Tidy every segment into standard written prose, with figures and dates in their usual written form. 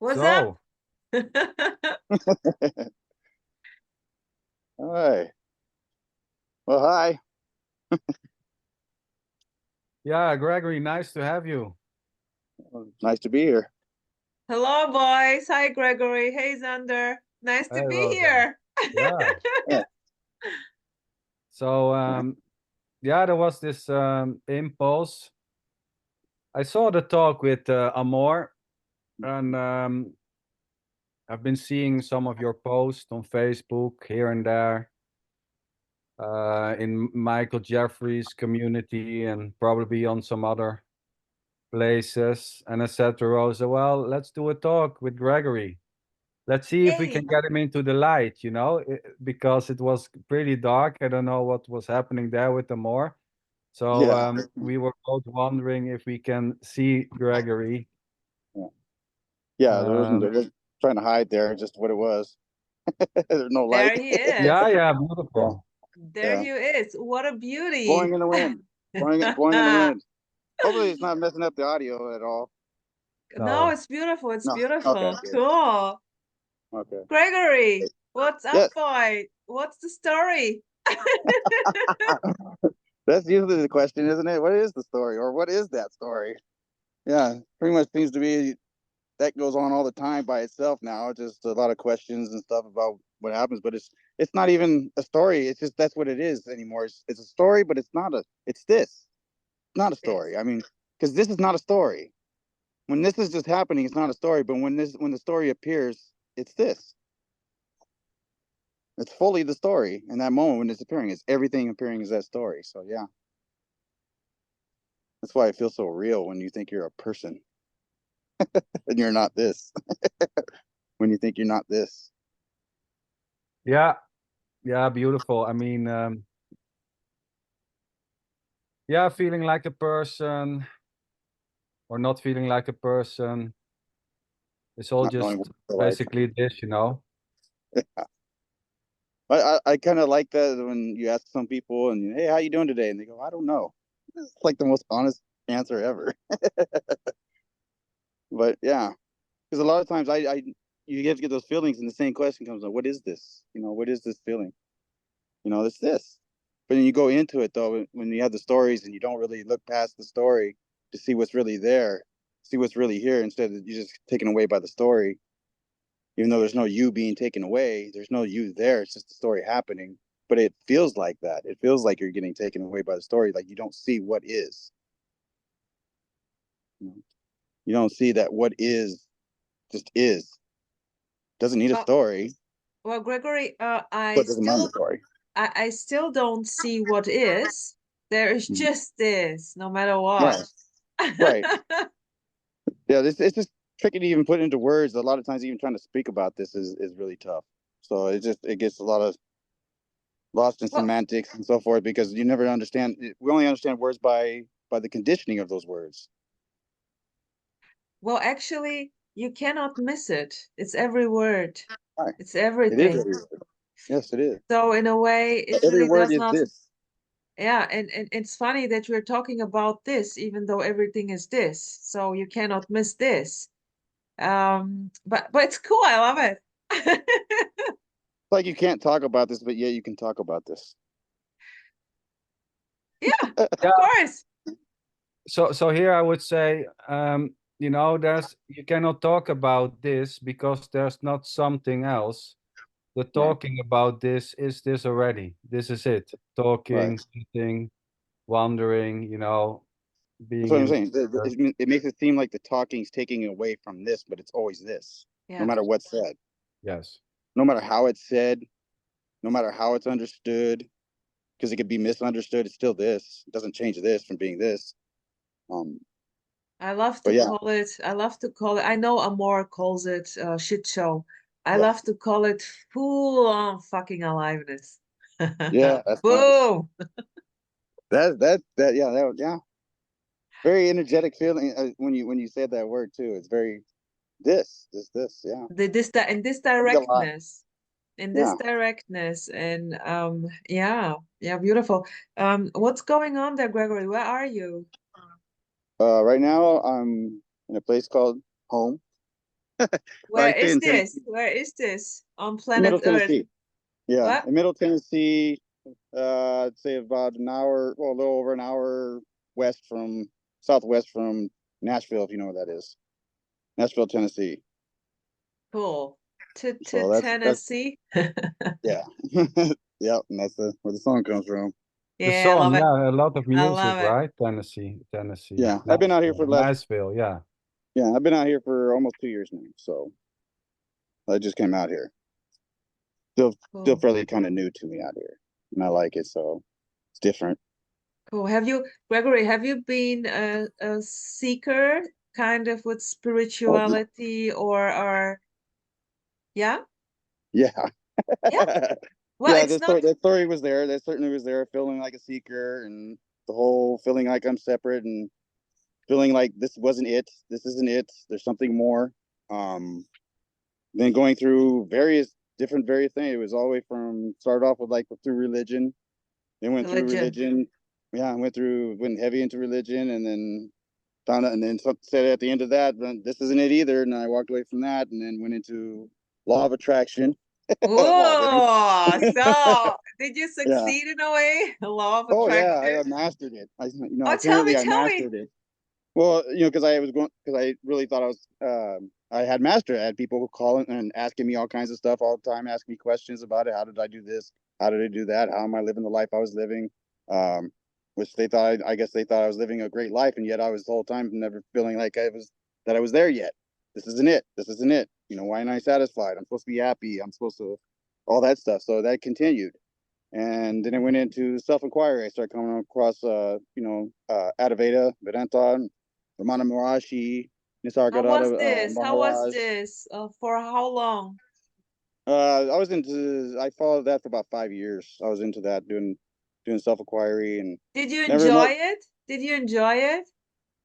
What's up? Hi. Well, hi. Yeah, Gregory, nice to have you. Well, nice to be here. Hello, boys. Hi, Gregory. Hey, Sander. Nice to Hey, be Rosa. here. Yeah. Yeah. So, yeah, there was this impulse. I saw the talk with Amor, and I've been seeing some of your posts on Facebook here and there, in Michael Jeffrey's community and probably on some other places. And I said to Rosa, well, let's do a talk with Gregory. Let's see if we Yay. can get him into the light, you know, because it was pretty dark. I don't know what was happening there with the more. So Yeah. we were both wondering if we can see Gregory. Yeah, there wasn't trying to hide there, just what it was. There's no light. There he is. Yeah, beautiful. There he is. What a beauty. Blowing in the wind. Blowing in the wind. Hopefully it's not messing up the audio at all. No, it's beautiful. It's No. beautiful. Okay. Cool. Okay. Gregory, what's up, Yes. boy? What's the story? That's usually the question, isn't it? What is the story, or what is that story? Yeah, pretty much seems to be that goes on all the time by itself now. Just a lot of questions and stuff about what happens, but it's not even a story. It's just that's what it is anymore. It's a story, but it's not a. It's this. It's not a story. I mean, because this is not a story. When this is just happening, it's not a story. But when the story appears, it's this. It's fully the story in that moment when it's appearing. It's everything appearing as that story. So yeah, that's why it feels so real when you think you're a person and you're not this. When you think you're not this. Yeah, beautiful. I mean, yeah, feeling like a person or not feeling like a person. It's all Not knowing just what it's like. basically this, you know? Yeah. I kind of like that when you ask some people and hey, how you doing today? And they go, I don't know. It's like the most honest answer ever. But yeah, because a lot of times you get those feelings and the same question comes up, what is this? You know, what is this feeling? You know, it's this. But then you go into it though, when you have the stories and you don't really look past the story to see what's really there, see what's really here, instead of you just taken away by the story. Even though there's no you being taken away, there's no you there. It's just the story happening. But it feels like that. It feels like you're getting taken away by the story. Like you don't see what is. You don't see that what is just is. Doesn't need a story. Well, Gregory, I still don't see what is. There is just this, no matter what. Right. Yeah, it's just tricky to even put into words. A lot of times, even trying to speak about this is really tough. So it gets a lot of lost in semantics and so forth because you never understand. We only understand words by the conditioning of those words. Well, actually, you cannot miss it. It's every word. Right. It's everything. It is every word. Yes, it is. So in a way, it every really word does is not. This. Yeah, and it's funny that we're talking about this, even though everything is this. So you cannot miss this. But it's cool. I love it. It's like you can't talk about this, but yeah, you can talk about this. Yeah, of course. So here I would say, you know, you cannot talk about this because there's not something else. The talking about this is this already. This is it. Talking, sitting, wandering, you know, being. That's what I'm saying. It makes it seem like the talking's taking away from this, but it's always this, no matter what's said. Yes. No matter how it's said, no matter how it's understood, because it could be misunderstood. It's still this. It doesn't change this from being this. I love to call it. I love to call it. I know Amor calls it shit show. I love to call it full on fucking aliveness. Yeah. That's boom. Nice. Yeah. Very energetic feeling when you said that word too. It's very this. Yeah. In this directness. In this directness. And yeah, beautiful. What's going on there, Gregory? Where are you? Right now I'm in a place called home. Where I stay is in this? Tennessee, Where is this? On in Middle planet Earth? Tennessee. Yeah, What? in Middle Tennessee. I'd say about an hour, well, a little over an hour southwest from Nashville, if you know where that is. Nashville, Tennessee. Cool. So that's Tennessee. yeah. Yep, and that's where the song comes from. The Yeah, I song, love it. yeah, a lot of I music, love it. right? Tennessee. Yeah, I've been out here for Nashville, yeah. Yeah, I've been out here for almost 2 years now. So I just came out here. Still Cool. fairly kind of new to me out here, and I like it. So it's different. Cool. Gregory, have you been a seeker kind of with spirituality or yeah? Yeah. Yeah. Well, Yeah, it's not that story was there. That certainly was there. Feeling like a seeker, and the whole feeling like I'm separate, and feeling like this wasn't it. This isn't it. There's something more. Then going through various things. It was all the way from started off with through religion, then went through religion. religion. Yeah, went heavy into religion, and then found out, and then said at the end of that, this isn't it either. And I walked away from that, and then went into law of attraction. Whoa! So did you Yeah. succeed in a way? Law of Oh yeah, I attraction. mastered it. Oh, Apparently I tell me. mastered it. Well, because I really thought I had mastered it. I had people calling and asking me all kinds of stuff all the time, asking me questions about it. How did I do this? How did I do that? How am I living the life I was living? Which they thought, I guess they thought I was living a great life, and yet I was the whole time never feeling like I was there yet. This isn't it. This isn't it. Why am I satisfied? I'm supposed to be happy. I'm supposed to, all that stuff. So that continued. And then I went into self-inquiry. I started coming across, Advaita, Vedanta, Ramana Maharishi, How was Nisargadatta this? How was Maharaj. this? For how long? I followed that for about 5 years. I was into that, doing self-inquiry, and Did you never enjoy met. it? Did you enjoy it?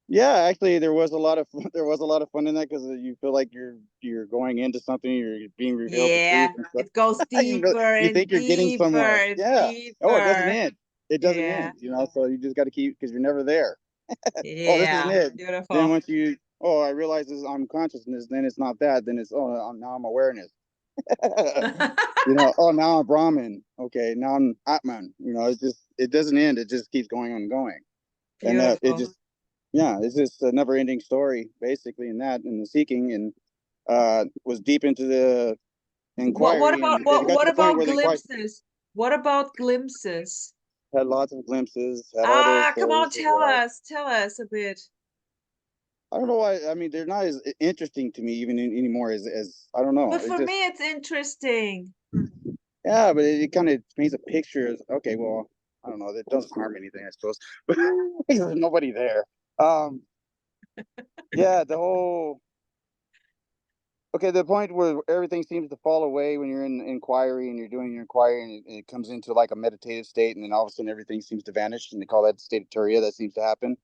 Yeah, actually, there was a lot of fun in that, because you feel like you're going into something, you're being revealed the truth Yeah, and stuff. it goes deeper You and think you're getting deeper somewhere. and Yeah. Oh, it doesn't deeper. end. It doesn't Yeah, end. So you just got to keep, because you're never there. Oh, this isn't yeah, it. Then beautiful. once I realize this, I'm consciousness. Then it's not that. Then it's now I'm awareness. Oh, now I'm Brahman. Okay, now I'm Atman. It doesn't end. It just keeps going on and going. And Beautiful. it's just a never ending story, basically, in the seeking, and was deep into the What inquiry, and about it got to what the point about where the inquiry glimpses? What about glimpses? had lots of glimpses, had all those Ah, come on, stories as well. tell us a bit. I don't know why. I mean, they're not as interesting to me even anymore as I don't know. But It for just, me, it's interesting. yeah, but it kind of paints a picture. Okay, well, I don't know. It doesn't harm anything, I suppose, but there's nobody there. Yeah, the whole. Okay, the point where everything seems to fall away when you're in inquiry and you're doing your inquiry, and it comes into like a meditative state, and then all of a sudden everything seems to vanish, and they call that state of Turiya. That seems to happen.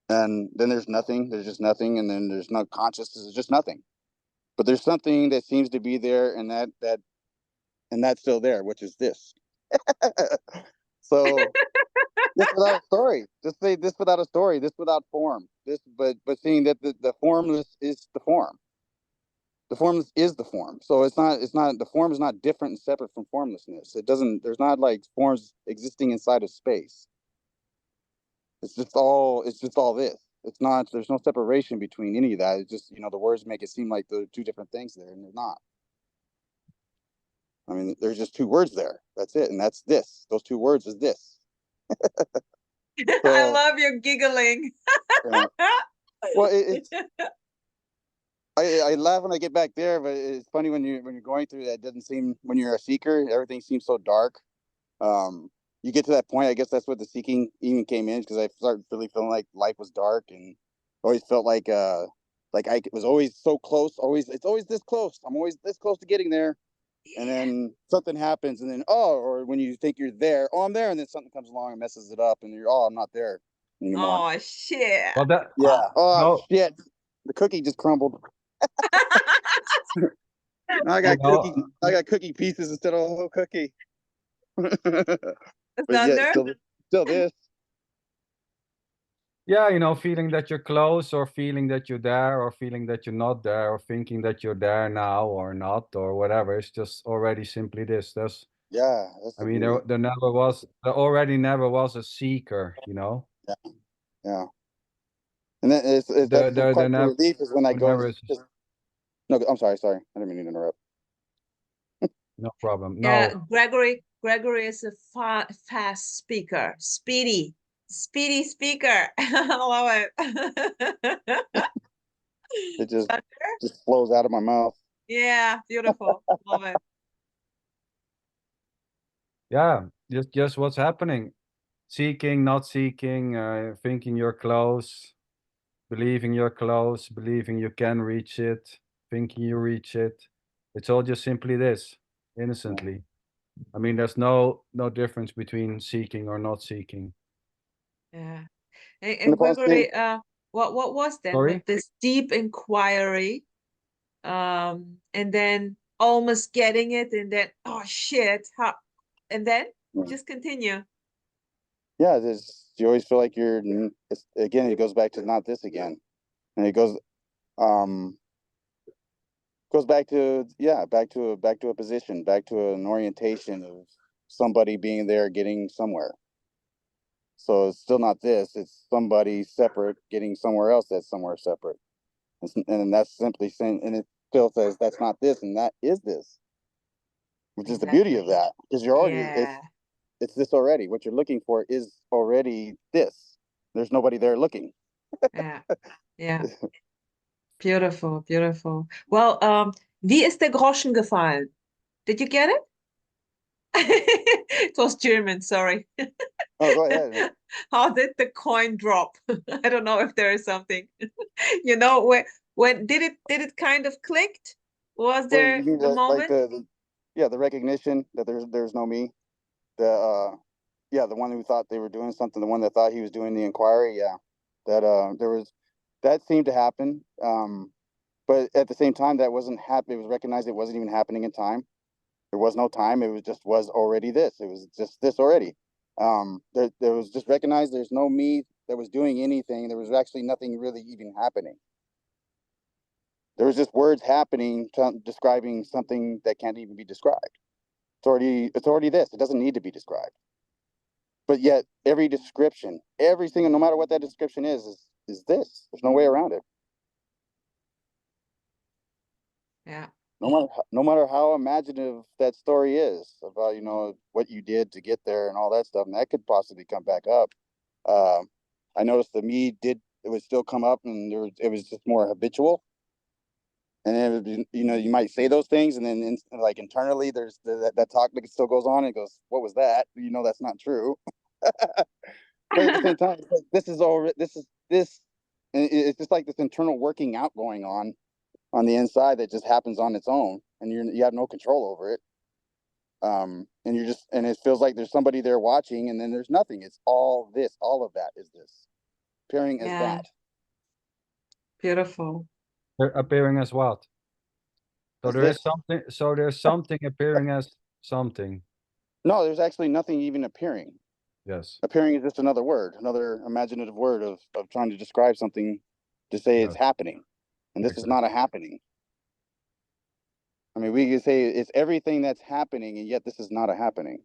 And then there's nothing. There's just nothing, and then there's no consciousness. There's just nothing. But there's something that seems to be there, and that's still there, which is this. So this without a story. Just say this without a story. This without form. But seeing that the formless is the form. The form is the form. So it's not the form is not different and separate from formlessness. There's not like forms existing inside of space. It's just all this. It's not, there's no separation between any of that. It's just, the words make it seem like there are two different things there, and they're not. I mean, there's just two words there. That's it. And that's this. Those two words is this. I So, love your giggling. well, I laugh when I get back there, but it's funny when you're going through that. It doesn't seem, when you're a seeker, everything seems so dark. You get to that point. I guess that's what the seeking even came in, because I started really feeling like life was dark, and always felt like I was always so close. It's always this close. I'm always this close to getting there, and then something happens, and then or when you think you're there, I'm there, and then something comes along and messes it up, and you're I'm not there anymore. Oh shit. Well, that Yeah. Oh no, shit! The cookie just crumbled. Now I got cookie pieces instead of a whole cookie. But yeah, Thunder? still this. Yeah, you know, feeling that you're close, or feeling that you're there, or feeling that you're not there, or thinking that you're there now or not, or whatever. It's just already simply this. There's, Yeah, that's I the mean, beauty. there already never was a seeker, you know. Yeah, yeah. And then that's the There quite the never, relief is when I go. never is. No, I'm sorry. I didn't mean to interrupt. No problem. Yeah, No, Gregory is a fast speaker, speedy speaker. I love it. It just Sander? flows out of my mouth. Yeah, beautiful. Love it. yeah, just what's happening. Seeking, not seeking, thinking you're close, believing you're close, believing you can reach it, thinking you reach it. It's all just simply this, innocently. I mean, there's no difference between seeking or not seeking. Yeah. And And upon seeing, Gregory, what was then Sorry? with this deep inquiry, and then almost getting it, and then oh shit, how, and then just continue. yeah, you always feel like you're. Again, it goes back to not this again, and it goes back to back to a position, back to an orientation of somebody being there, getting somewhere. So it's still not this. It's somebody separate getting somewhere else that's somewhere separate. And that's simply saying, and it still says that's not this and that is this, which is the beauty of that, because you're already Yeah. it's this already. What you're looking for is already this. There's nobody there looking. Yeah. Yeah. Beautiful, beautiful. Well, wie ist der Groschen gefallen? Did you get it? It was German, sorry. Oh, go ahead. How did the coin drop? I don't know if there is something. You know, when did it kind of clicked? Was Well, there you mean a like moment? the recognition that there's no me. The one who thought they were doing something, the one that thought he was doing the inquiry. Yeah, that seemed to happen. But at the same time, that wasn't happening. It was recognized it wasn't even happening in time. There was no time. It was already this. It was just this already. There was just recognized there's no me that was doing anything. There was actually nothing really even happening. There was just words happening, describing something that can't even be described. It's already this. It doesn't need to be described. But yet every description, every single, no matter what that description is this. There's no way around it. Yeah. No matter how imaginative that story is about, what you did to get there and all that stuff, and that could possibly come back up. I noticed it would still come up, and it was just more habitual. And then you might say those things, and then like internally, there's that talk that still goes on. And it goes, "What was that?" That's not true. But at the same time, it's like, this, and it's just like this internal working out going on the inside that just happens on its own, and you have no control over it. And it feels like there's somebody there watching, and then there's nothing. It's all of that is this appearing as Yeah. that. Beautiful. They're appearing as what? So As there is this. something. So there's something appearing as something. No, there's actually nothing even appearing. Yes. Appearing is just another word, another imaginative word of trying to describe something, to say it's Yes. happening, and this is Exactly. not a happening. I mean, we could say it's everything that's happening, and yet this is not a happening.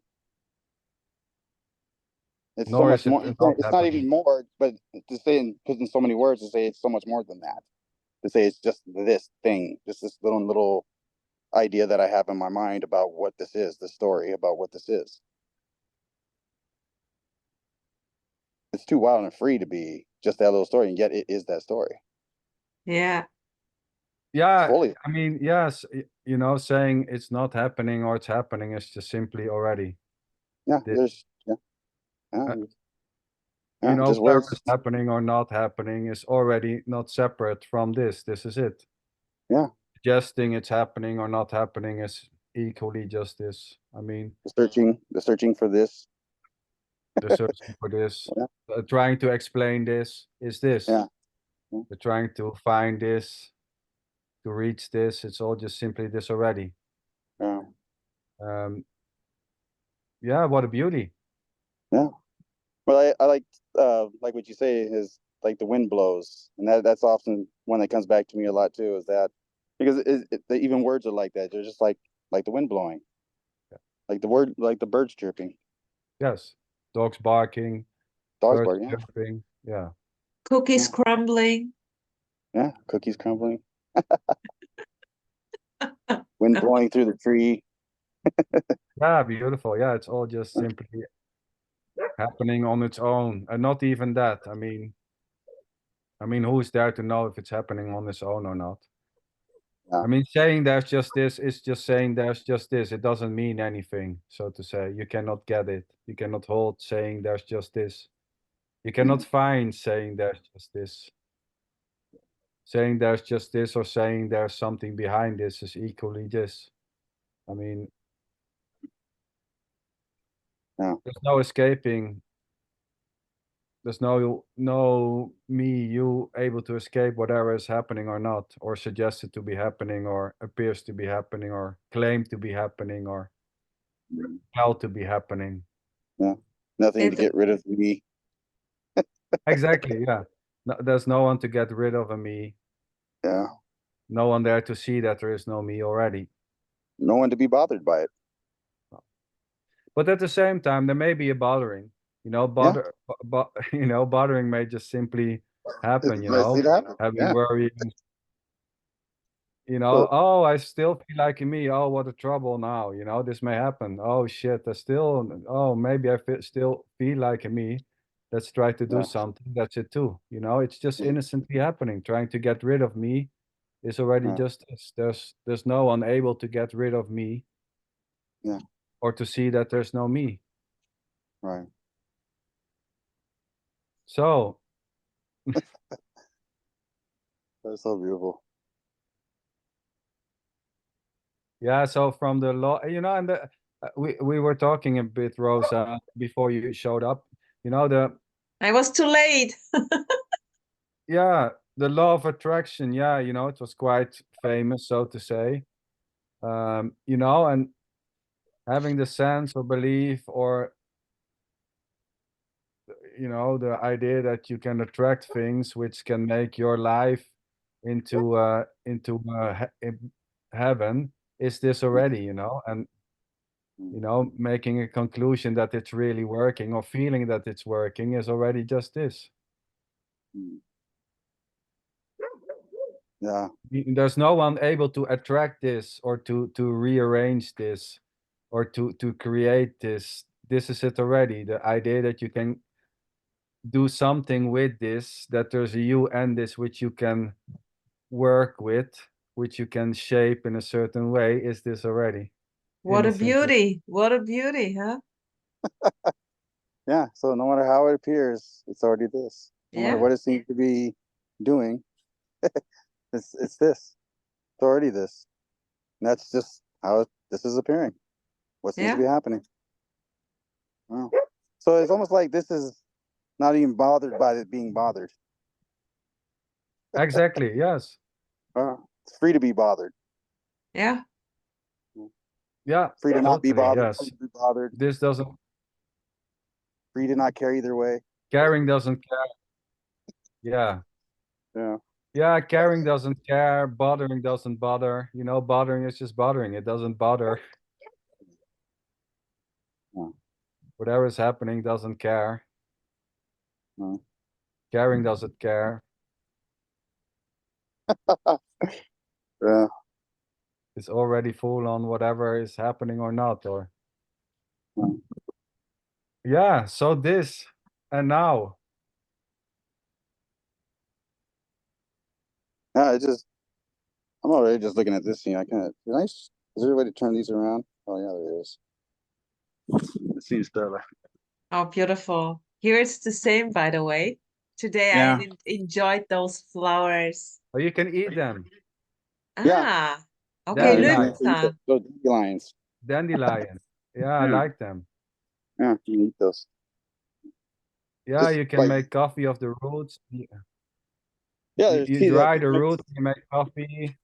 It's so Nor much is it more. not It's not even happening. more, but to say put in so many words to say it's so much more than that. To say it's just this thing, just this little idea that I have in my mind about what this is, the story about what this is. It's too wild and free to be just that little story, and yet it is that story. Yeah. Yeah, Fully. I mean, yes, saying it's not happening or it's happening is just simply already. Yeah, This. yeah, yeah, just Whatever words. is happening or not happening is already not separate from this. This is it. Yeah, Suggesting it's happening or not happening is equally just this. I mean, the searching for this. they're searching for this, Yeah, trying to explain this is this. yeah, They're trying to find this, to reach this. It's all just simply this already. yeah, Yeah, what a beauty. yeah. Well, I like what you say is like the wind blows, and that's often one that comes back to me a lot too. Is that because even words are like that? They're just like the wind blowing, like the birds chirping, Yes. Dogs barking, dogs birds barking. Yeah, chirping. Yeah. Cookies crumbling. yeah, cookies crumbling, wind blowing through the tree. Yeah, beautiful. Yeah, it's all just simply happening on its own, and not even that. I mean, who's there to know if it's happening on its own or not? Yeah. I mean, saying there's just this is just saying there's just this. It doesn't mean anything, so to say. You cannot get it. You cannot hold saying there's just this. You cannot find saying there's just this. Saying there's just this or saying there's something behind this is equally this. I mean, Yeah. there's no escaping. There's no me, you able to escape whatever is happening or not, or suggested to be happening, or appears to be happening, or claimed to be happening, or held to be happening. Yeah, nothing to It, get rid of me. Exactly, yeah. No, there's no one to get rid of a me. Yeah, No one there to see that there is no me already. no one to be bothered by it. But at the same time, there may be a bothering. You know, bothering may just simply happen. You Let's see know, it happen. having Yeah. worrying. You know, Well, oh, I still feel like me. Oh, what a trouble now. You know, this may happen. Oh shit, oh, maybe I still feel like me. Let's try to do Yeah. something. That's it too. You know, it's just innocently happening. Trying to get rid of me is already Yeah. just this. There's no one able to get rid of me. Yeah. Or to see that there's no me. Right. So That's so beautiful. yeah, so from the law, you know, and we were talking a bit, Rosa, before you showed up. You know, I was too late. yeah, the law of attraction. Yeah, you know, it was quite famous, so to say. You know, and having the sense or belief, or you know, the idea that you can attract things which can make your life into heaven is this already, you know, and you know, making a conclusion that it's really working or feeling that it's working is already just this. Yeah. There's no one able to attract this or to rearrange this or to create this. This is it already. The idea that you can do something with this, that there's a you and this which you can work with, which you can shape in a certain way, is this already. What a Innocently. beauty. What a beauty, huh? Yeah. So no matter how it appears, it's already this. No matter Yeah. what it seems to be doing, it's this. It's already this. And that's just how this is appearing. What seems to be happening. Wow. So it's almost like this is not even bothered by it being bothered. Exactly, yes. It's free to be bothered. Yeah. Yeah. Free to not be totally, bothered. yes. Free to be bothered. This doesn't, Free to not care either way. caring doesn't care. Yeah. Yeah. Yeah, caring doesn't care, bothering doesn't bother. You know, bothering is just bothering. It doesn't bother. Yeah. Whatever is happening doesn't care. Yeah. Caring doesn't care. Yeah. It's already full on whatever is happening or not, or yeah, so this and now. Yeah, I'm already just looking at this thing. I kind of nice. Is there a way to turn these around? Oh yeah, there is. It seems better. Oh, beautiful. Here it's the same, by the way. Today Yeah. I enjoyed those flowers. Oh, you can eat them. Yeah. Ah, okay, Dandelion. Lukta. Those dandelions. Dandelion. Yeah, I Yeah. like them. Yeah, you can eat those. Yeah, Just you can like- make coffee of the roots. Yeah, You, there's you tea that dry the roots, you make coffee.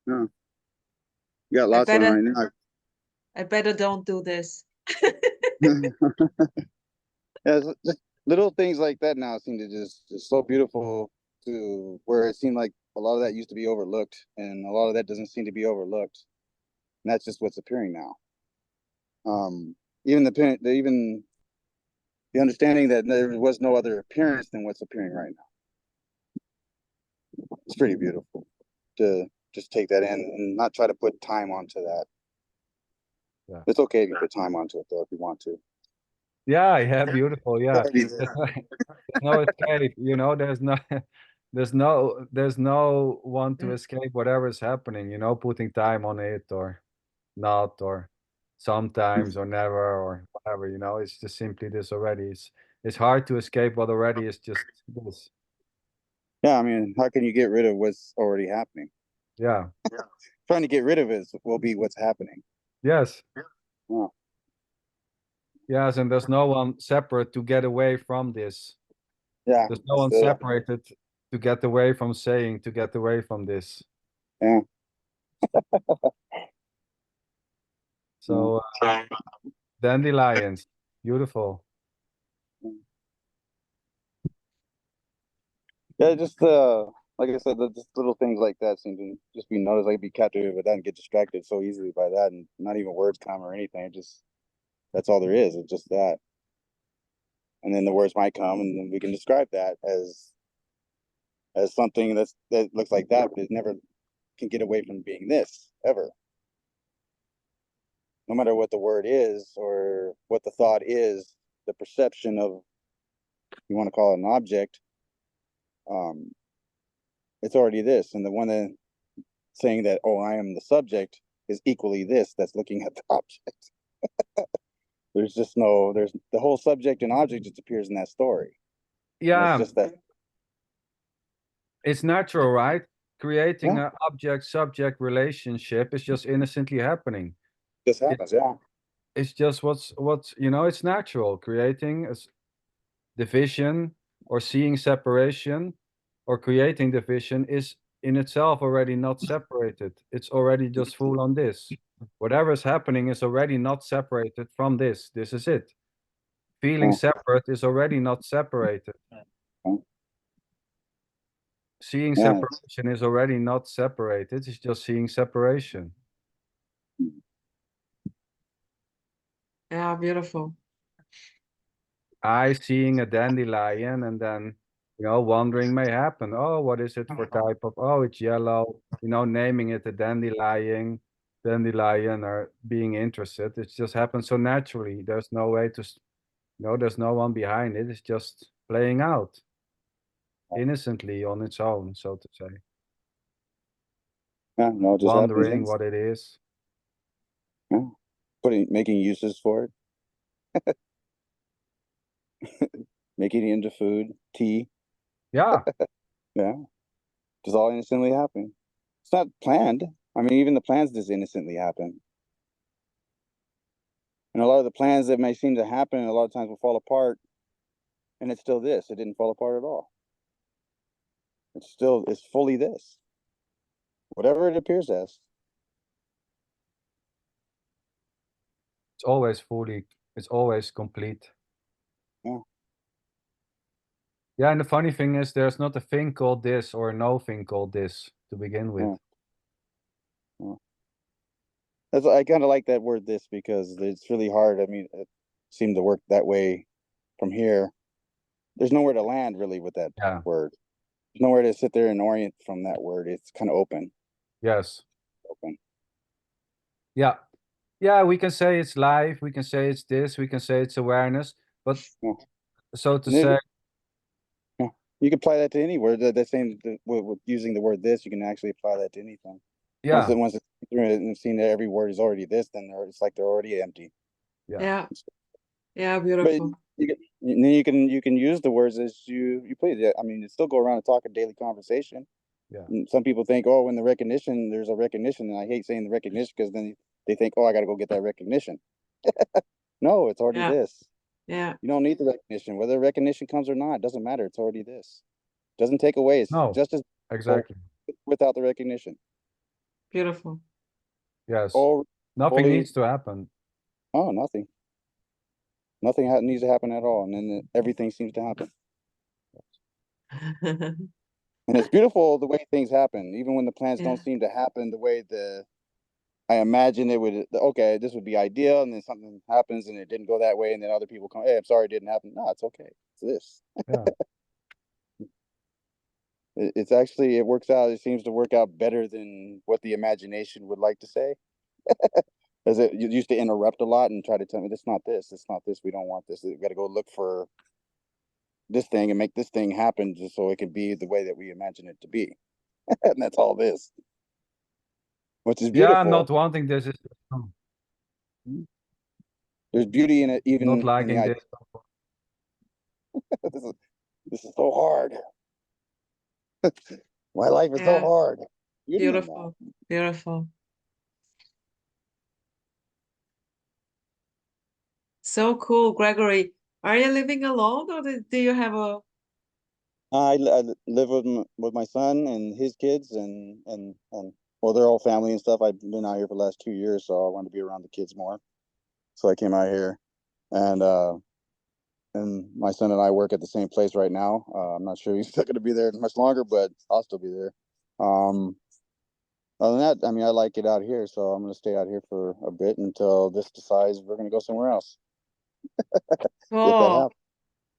Yeah. You got lots of them right now. I better don't do this. Yeah, just little things like that now seem to just so beautiful, to where it seemed like a lot of that used to be overlooked, and a lot of that doesn't seem to be overlooked. And that's just what's appearing now. Even even the understanding that there was no other appearance than what's appearing right now. It's pretty beautiful to just take that in and not try to put time onto that. Yeah. It's okay if you put time onto it though, if you want to. Yeah, beautiful. Yeah. Already There's no escape, you know, there's no one to escape whatever is happening, you know, putting time on it or not, or sometimes or never or whatever, you know, it's just simply this already. It's hard to escape what already is just this. Yeah, I mean, how can you get rid of what's already happening? Yeah. Trying to get rid of it will be what's happening. Yes. Yeah. Yes, and there's no one separate to get away from this. Yeah. There's no one separated to get away from saying, to get away from this. Yeah. So, dandelions, beautiful. Yeah, just like I said, just little things like that seem to just be noticed. Like be captivated with that and get distracted so easily by that, and not even words come or anything. It just that's all there is. It's just that, and then the words might come, and then we can describe that as something that looks like that, but it never can get away from being this ever. No matter what the word is or what the thought is, the perception of, you want to call it an object, it's already this, and the one that saying that, oh, I am the subject, is equally this that's looking at the object. There's the whole subject and object just appears in that story. Yeah, it's just that it's natural, right? Creating an object-subject relationship is just innocently happening. This happens, It's just what's you know, it's natural. Creating a division or seeing separation or creating division is in itself already not separated. It's already just full on this. Whatever is happening is already not separated from this. This is it. Feeling separate is already not separated. Seeing separation is already not separated. It's just seeing separation. Yeah, beautiful. I seeing a dandelion, and then, you know, wondering may happen. Oh, what is it for type of, oh, it's yellow, you know, naming it a dandelion, or being interested. It just happens so naturally. There's no way to, you know, there's no one behind it. It's just playing out innocently on its own, so to say. Yeah, no, it just Wondering happens. what it is. Yeah. Making uses for it. Making it into food, tea. Yeah. Yeah. Just all innocently happening. It's not planned. I mean, even the plans just innocently happen. And a lot of the plans that may seem to happen a lot of times will fall apart. And it's still this. It didn't fall apart at all. It's fully this. Whatever it appears as. It's always it's always complete. Yeah. Yeah, and the funny thing is there's not a thing called this or no thing called this to begin with. I kind of like that word "this" because it's really hard. I mean, it seemed to work that way from here. There's nowhere to land really with that word. There's nowhere to sit there and orient from that word. It's kind of open. Yes. Open. Yeah. Yeah, we can say it's life, we can say it's this, we can say it's awareness, but so to say, you can apply that to any word. That same with using the word "this," you can actually apply that to anything. Yeah. Once it's through it and seen that every word is already this, then it's like they're already empty. Yeah. Yeah, beautiful. But you can use the words as you please. I mean, it's still go around and talk a daily conversation. Yeah. And some people think, oh, when there's a recognition, and I hate saying the recognition because then they think, oh, I got to go get that recognition. No, it's already this. Yeah. You don't need the recognition. Whether recognition comes or not, it doesn't matter. It's already this. Doesn't take away. It's just as exactly without the recognition. Beautiful. Yes. Nothing needs to happen. Oh, nothing. Nothing needs to happen at all, and then everything seems to happen. And it's beautiful the way things happen, even when the plans don't seem to happen the way I imagine it would. Okay, this would be ideal, and then something happens and it didn't go that way, and then other people come, hey, I'm sorry it didn't happen. No, it's okay. It's this. Yeah. It's actually, it works out. It seems to work out better than what the imagination would like to say. As it used to interrupt a lot and try to tell me, it's not this, it's not this, we don't want this. We got to go look for this thing and make this thing happen just so it can be the way that we imagine it to be. And that's all this, which is beautiful. Yeah, not wanting this is there's beauty in it, even not liking in the this. this is so hard. My life is so hard. Beautiful, beautiful. So cool, Gregory. Are you living alone, or do you have a? I live with my son and his kids, and well, they're all family and stuff. I've been out here for the last 2 years, so I wanted to be around the kids more. So I came out here, and my son and I work at the same place right now. I'm not sure he's still going to be there much longer, but I'll still be there. Other than that, I mean, I like it out here, so I'm going to stay out here for a bit until this decides we're going to go somewhere else. If that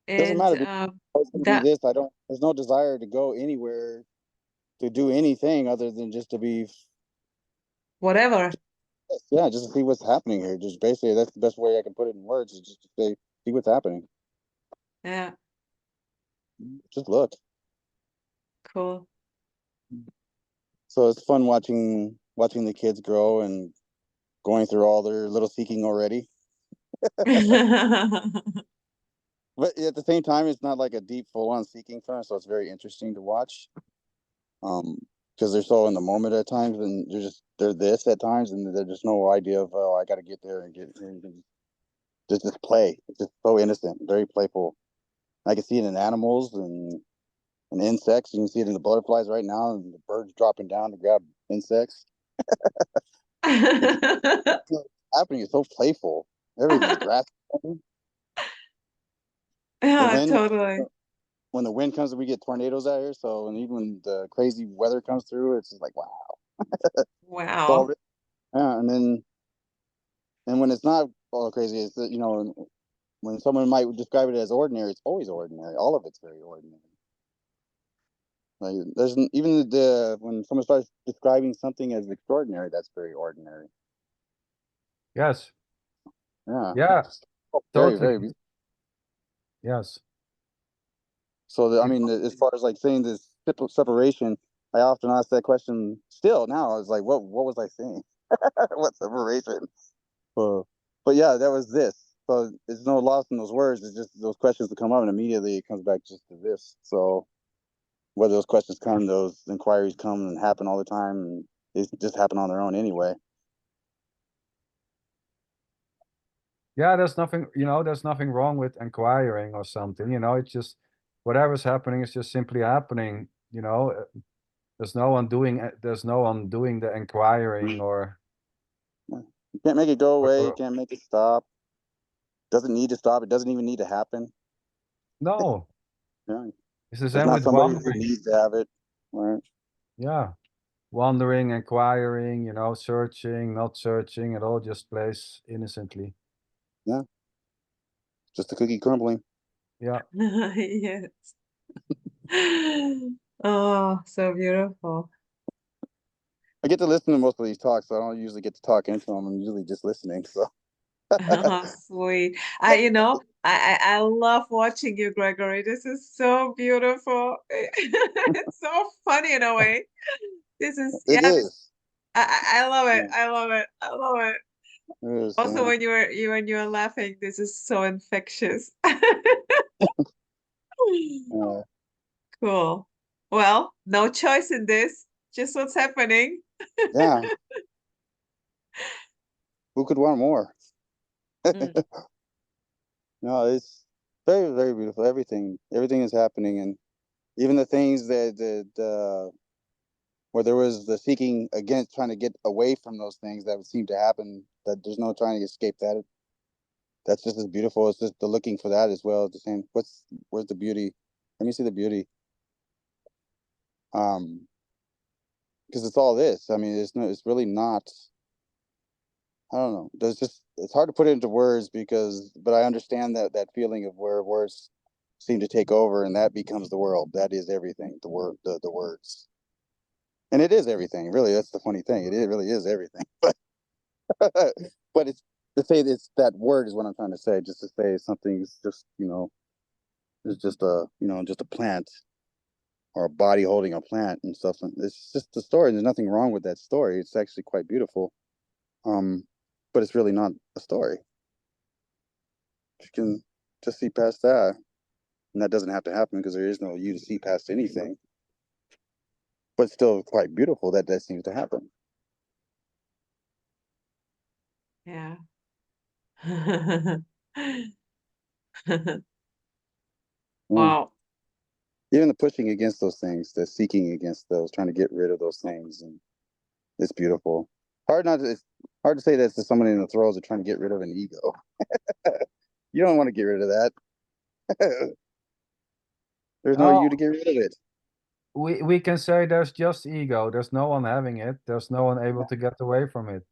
happens. Doesn't matter. It's going to be this. There's no desire to go anywhere to do anything other than just to be whatever. Yeah, just to see what's happening here. Just basically, that's the best way I can put it in words, is just to see what's happening. Yeah. Just look. Cool. So it's fun watching the kids grow and going through all their little seeking already. But at the same time, it's not like a deep, full-on seeking for them, so it's very interesting to watch. Because they're so in the moment at times, and they're this at times, and there's just no idea of, oh, I got to get there and get here. Just play. It's just so innocent, very playful. I can see it in animals and insects. You can see it in the butterflies right now, and the birds dropping down to grab insects. Happening is so playful. Everything's grass. Yeah, totally. When the wind comes, we get tornadoes out here. So, and even when the crazy weather comes through, it's just like, wow. Wow. Yeah, and when it's not all crazy, it's, when someone might describe it as ordinary, it's always ordinary. All of it's very ordinary. Like there's even when someone starts describing something as extraordinary, that's very ordinary. Yes. Yeah. Yeah. Very, Totally. very. Yes. So I mean, as far as like saying this separation, I often ask that question. Still now, I was like, what was I saying? What separation? But yeah, that was this. So there's no loss in those words. It's just those questions that come up, and immediately it comes back just to this. So whether those questions come, those inquiries come and happen all the time, and they just happen on their own anyway. Yeah, there's nothing wrong with inquiring or something. It's just whatever's happening is just simply happening. There's no one doing the inquiring or. You can't make it go away. You can't make it stop. Doesn't need to stop. It doesn't even need to happen. No. Yeah. It's the same not with somebody wandering. who needs to have it. Right. Yeah. Wandering, inquiring, searching, not searching, it all just plays innocently. Yeah. Just a cookie crumbling. Yeah. Yes. Oh, so beautiful. I get to listen to most of these talks, so I don't usually get to talk into them. I'm usually just listening. So. Oh, sweet. I love watching you, Gregory. This is so beautiful. It's so funny in a way. This is It is. I love it. Yeah. I love it. I love it. It is, also, when you were laughing, this is so infectious. Cool. Well, no choice in this. Just what's happening. Yeah. Who could want more? No, it's very, very beautiful. Everything is happening, and even the things that where there was the seeking against, trying to get away from those things that would seem to happen. That there's no trying to escape that. That's just as beautiful. It's just the looking for that as well. The same. Where's the beauty? Let me see the beauty. Because it's all this. I mean, it's really not. I don't know. It's hard to put it into words but I understand that feeling of where words seem to take over, and that becomes the world. That is everything. The words, and it is everything. Really, that's the funny thing. It really is everything. But it's to say it's that word is what I'm trying to say. Just to say something's just it's just just a plant or a body holding a plant and stuff. It's just a story. There's nothing wrong with that story. It's actually quite beautiful. But it's really not a story. You can just see past that, and that doesn't have to happen because there is no you to see past anything. But still quite beautiful that seems to happen. Yeah. Wow. Even the pushing against those things, the seeking against those, trying to get rid of those things, and it's beautiful. It's hard to say that to somebody in the throes of trying to get rid of an ego. You don't want to get rid of that. There's no you to get rid of it. We can say there's just ego. There's no one having it. There's no one able to get away from it.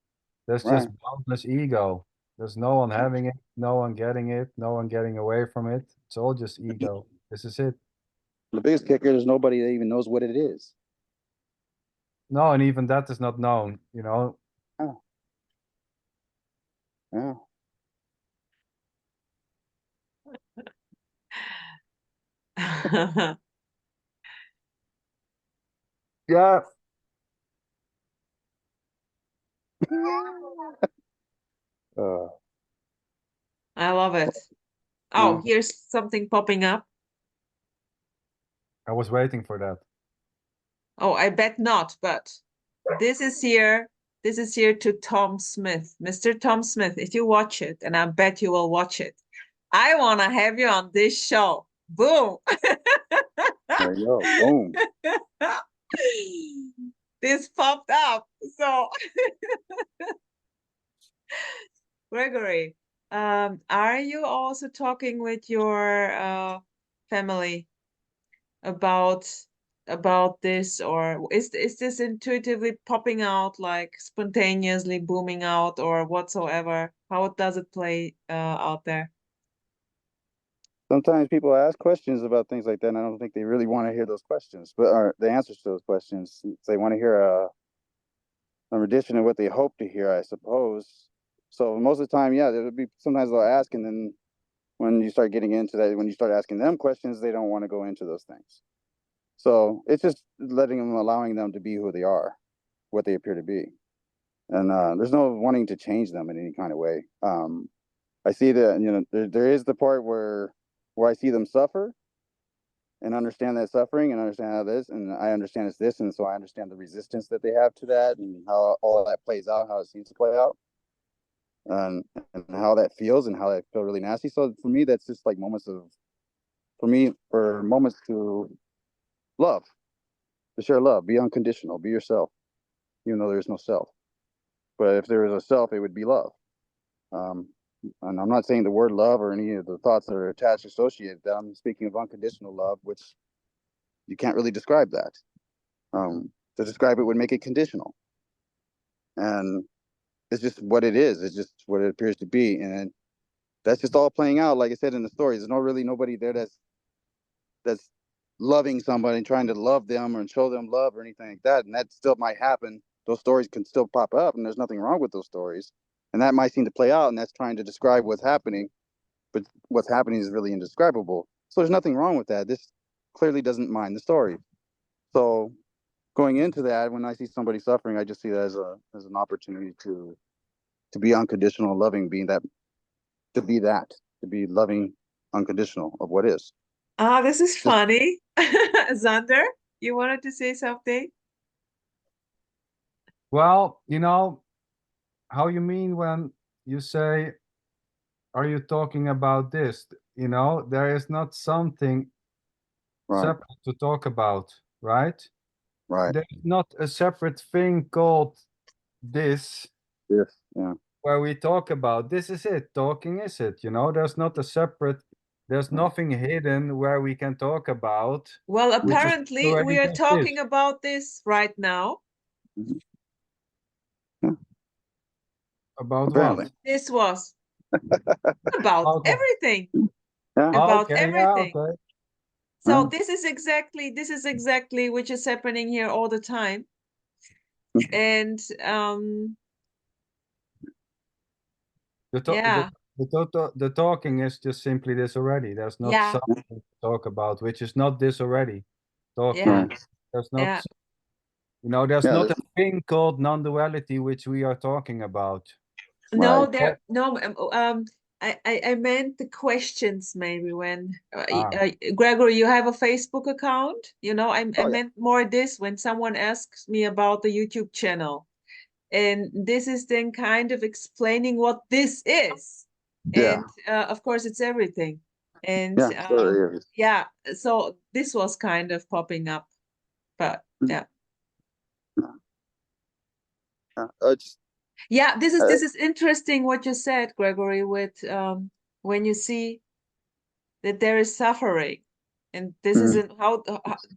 There's just boundless ego. There's no one having it, no one getting it, no one getting away from it. It's all just ego. This is it. The biggest kicker is nobody that even knows what it is. No, and even that is not known, you know. Oh. Yeah. Yeah. I love it. Oh, here's something popping up. I was waiting for that. Oh, I bet not, but this is here to Tom Smith. Mr. Tom Smith, if you watch it, and I bet you will watch it, I want to have you on this show. Boom. There you go. Boom. This popped up. So, Gregory, are you also talking with your family about this, or is this intuitively popping out, like spontaneously booming out, or whatsoever? How does it play out there? Sometimes people ask questions about things like that, and I don't think they really want to hear those questions, or the answers to those questions. They want to hear a rendition of what they hope to hear, I suppose. So most of the time, yeah, there would be sometimes they'll ask, and then when you start getting into that, when you start asking them questions, they don't want to go into those things. So it's just allowing them to be who they are, what they appear to be. And there's no wanting to change them in any kind of way. I see that, there is the part where I see them suffer and understand that suffering and understand how this, and I understand it's this, and so I understand the resistance that they have to that and how all that plays out, how it seems to play out, and how that feels and how that feel really nasty. So for me, that's just like moments to love, to share love, be unconditional, be yourself, even though there is no self. But if there is a self, it would be love. And I'm not saying the word love or any of the thoughts that are attached, associated. I'm speaking of unconditional love, which you can't really describe that. To describe it would make it conditional. And it's just what it is. It's just what it appears to be. And that's just all playing out, like I said in the story. There's nobody there that's loving somebody and trying to love them or show them love or anything like that. And that still might happen. Those stories can still pop up, and there's nothing wrong with those stories. And that might seem to play out, and that's trying to describe what's happening, but what's happening is really indescribable. So there's nothing wrong with that. This clearly doesn't mind the story. So going into that, when I see somebody suffering, I just see that as an opportunity to be unconditional, loving, to be loving, unconditional of what is. Ah, this is funny. Sander, you wanted to say something? Well, how you mean when you say, are you talking about this? There is not something separate to talk about, right? Right. There's not a separate thing called this. Yes. Yeah. where we talk about this is it. Talking is it. You know, there's not a separate. There's nothing hidden where we can talk about. Well, Which is apparently already we are just this. talking about this right now. About Apparently. what? This was about Okay. everything. Yeah. About Okay. everything. Yeah. Okay. So Yeah. this is exactly which is happening here all the time. And yeah. The talking is just simply this already. There's not Yeah. something to talk about, which is not this already. Talking. Yeah. There's not. Yeah. You know, there's Yeah, not a thing called non-duality which we are talking about. No, Right. there no I meant the questions maybe when Gregory, you have a Facebook account, you know, I Oh, yeah. meant more this when someone asks me about the YouTube channel. And this is then kind of explaining what this is. Yeah. And of course it's everything. And Yeah, sure it is. yeah, so this was kind of popping up. But yeah. It's, Yeah, this is interesting what you said, Gregory, with when you see that there is suffering, and this is an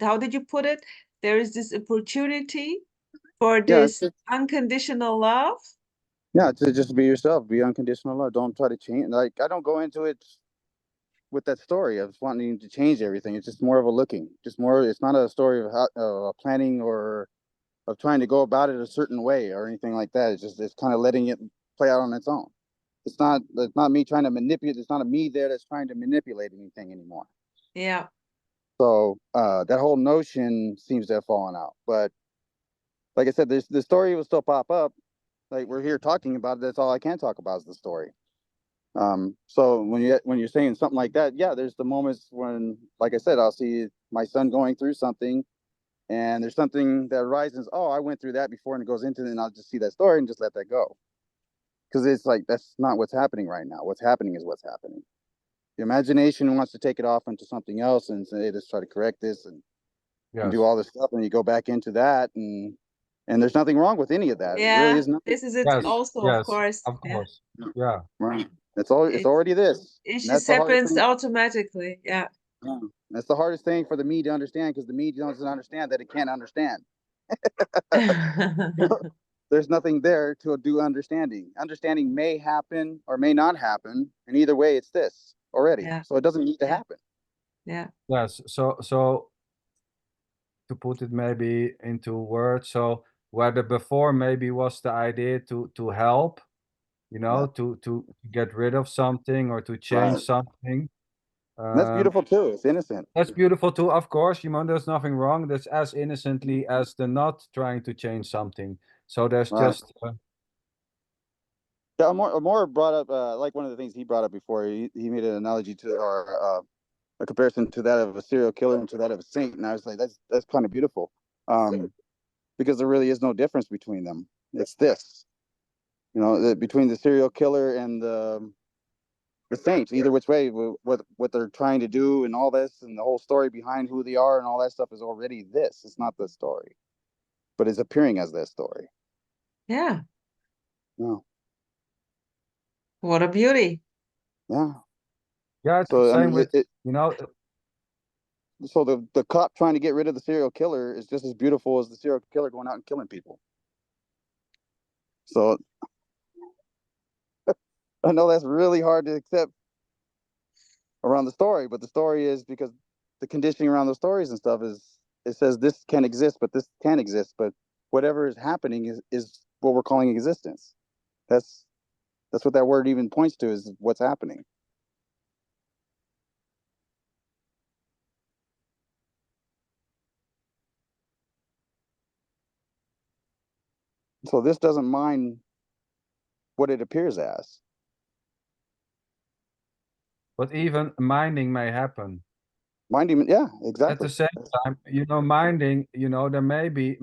how did you put it? There is this opportunity for yeah, this unconditional love. yeah, to just be yourself, be unconditional love. Don't try to change. Like, I don't go into it with that story of wanting to change everything. It's just more of a looking, just more. It's not a story of how, planning or of trying to go about it a certain way or anything like that. It's kind of letting it play out on its own. It's not me trying to manipulate. It's not a me there that's trying to manipulate anything anymore. Yeah. So that whole notion seems to have fallen out. But like I said, the story will still pop up. Like, we're here talking about it. That's all I can talk about is the story. So when you're saying something like that, yeah, there's the moments when, like I said, I'll see my son going through something, and there's something that arises. Oh, I went through that before, and it goes into it, and I'll just see that story and just let that go, because it's like that's not what's happening right now. What's happening is what's happening. The imagination wants to take it off into something else and say, hey, let's try to correct this and do all this stuff, and you go back into that, and there's nothing wrong with any of that. It really Yeah, is nothing. this is it Yes. also, of Yes. course. Of Yeah. course. Yeah. Right. It's already this. It And that's just the hardest happens thing. automatically. Yeah. Yeah. That's the hardest thing for the me to understand, because the me doesn't understand that it can't understand. There's nothing there to do understanding. Understanding may happen or may not happen, and either way, it's this already. Yeah. So it doesn't need to happen. Yeah. Yes. So to put it maybe into words, so whether before maybe was the idea to help, you know, to get rid of something or to change Right. something. And that's beautiful too. It's innocent. That's beautiful too, of course. You know, there's nothing wrong. That's as innocently as the not trying to change something. So there's Right. just Yeah, Amor brought up like one of the things he brought up before. He made an analogy to, or a comparison to that of a serial killer and to that of a saint, and I was like, that's kind of beautiful, because there really is no difference between them. It's this, between the serial killer and the saints. Either which way, what they're trying to do and all this, and the whole story behind who they are and all that stuff is already this. It's not the story, but it's appearing as that story. Yeah. No. What a beauty. Yeah. yeah, it's So the I same mean, with you know. so the cop trying to get rid of the serial killer is just as beautiful as the serial killer going out and killing people. So I know that's really hard to accept around the story, but the story is because the conditioning around the stories and stuff is, it says this can exist, but this can't exist, but whatever is happening is what we're calling existence. That's what that word even points to, is what's happening. So this doesn't mind what it appears as. But even minding may happen. Minding, yeah, exactly. At the same time, you know, minding, you know, there may be,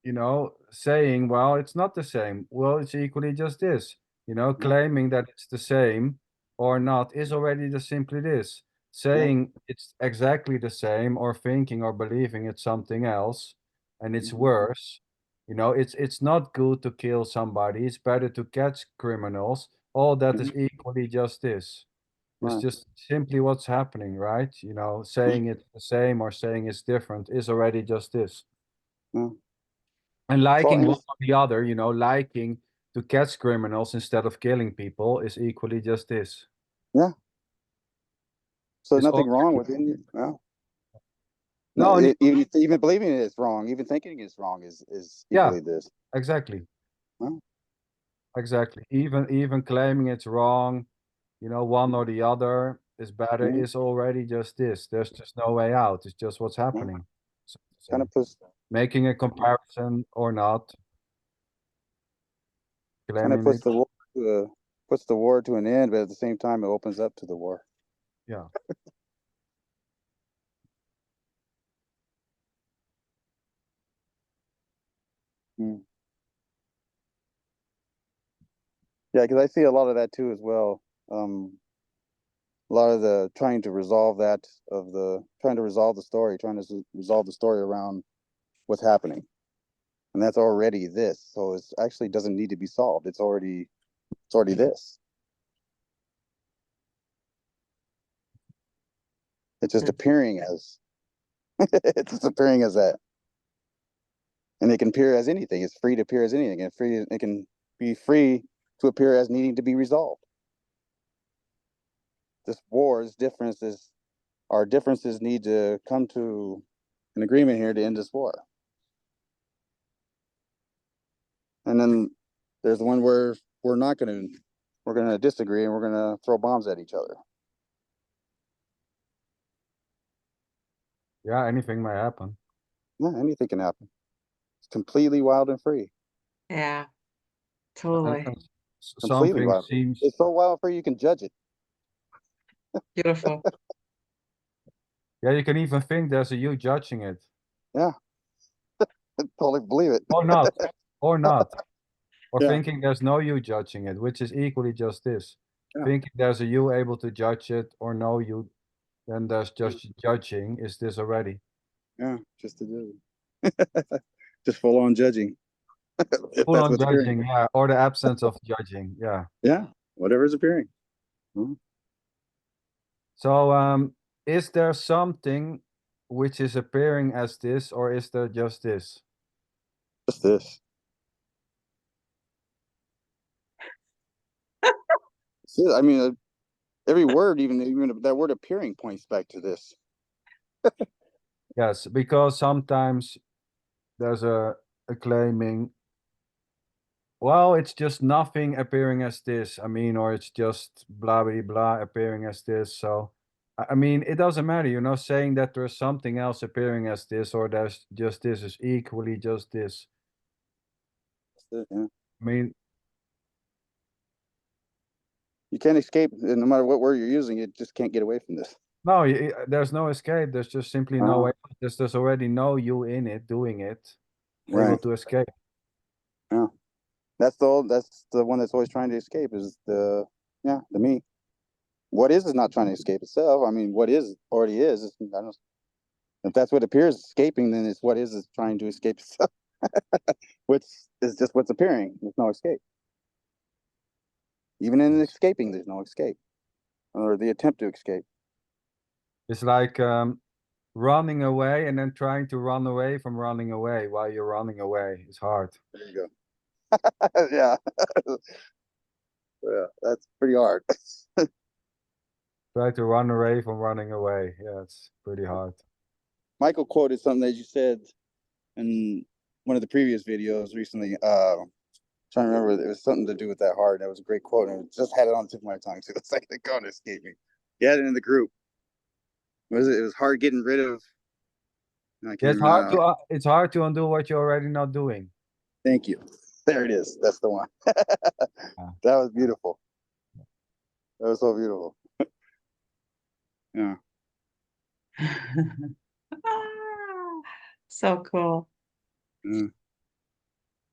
you know, saying, well, it's not the same. Well, it's equally just this. You know, claiming that it's the same or not is already just simply this. Saying it's exactly the same or thinking or believing it's something else and it's worse You know, it's not good to kill somebody. It's better to catch criminals. All that is equally just this. It's Right. just simply what's happening, right? You know, saying it's the same or saying it's different is already just this. Yeah. And liking and one or the other, you know, liking to catch criminals instead of killing people is equally just this. yeah. So It's nothing all, wrong with it. Well, no, even believing it is wrong, even thinking it's wrong is yeah, equally this. exactly. Well, Exactly. Even claiming it's wrong, you know, one or the other is better mhm. is already just this. There's just no way out. It's just what's happening. So to Kind say. of puts Making a comparison or not, kind of claiming puts it. the war puts the war to an end, but at the same time it opens up to the war. Yeah. Mm. Yeah, because I see a lot of that too as well. A lot of the trying to resolve that trying to resolve the story, trying to resolve the story around what's happening, and that's already this. So it actually doesn't need to be solved. It's already this. It's just appearing as it's just appearing as that, and it can appear as anything. It's free to appear as anything, and free. It can be free to appear as needing to be resolved. This war's differences, our differences need to come to an agreement here to end this war. And then there's the one where we're going to disagree and we're going to throw bombs at each other. Yeah, anything may happen. Yeah, anything can happen. It's completely wild and free. Yeah, And, totally. and Completely something wild. seems, It's so wild and free you can judge it. Beautiful. yeah, you can even think there's a you judging it. Yeah. Totally believe it. Or not. Or not. Or Yeah. thinking there's no you judging it, which is equally just this. Yeah. Thinking there's a you able to judge it or no you, then there's just judging. Is this already? Yeah. Just to do it. Just full on judging. If Full that's on what's appearing. judging, yeah, or the absence of judging, yeah. Yeah. Whatever's appearing. Hmm. So, is there something which is appearing as this, or is there just this? Just this. I mean, every word, even that word appearing, points back to this. Yes, because sometimes there's a claiming, well, it's just nothing appearing as this. I mean, or it's just blah blah blah appearing as this. So, I mean, it doesn't matter, you know, saying that there's something else appearing as this, or there's just this is equally just this. Yeah. I mean, You can't escape, no matter what word you're using. It just can't get away from this. no, there's no escape. There's just simply no way. Uh, There's already no you in it doing it, able right. to escape. Yeah. That's the one that's always trying to escape is the me. What is not trying to escape itself. I mean, what is already is. I don't, if that's what appears escaping, then it's what is trying to escape itself, which is just what's appearing. There's no escape. Even in escaping, there's no escape, or the attempt to escape. It's like running away and then trying to run away from running away while you're running away. It's hard. There you go. Yeah, yeah, that's pretty hard. Try to run away from running away. Yeah, it's pretty hard. Michael quoted something that you said in one of the previous videos recently. Trying to remember, it was something to do with that heart. That was a great quote, and it just had it on the tip of my tongue. So it's like the going to escape me. You had it in the group. What was it? It was hard getting rid of. I can't Yeah, remember. it's hard to undo what you're already not doing. Thank you. There it is. That's the one. Yeah. That was beautiful. That was so beautiful. Yeah. So cool. Mm.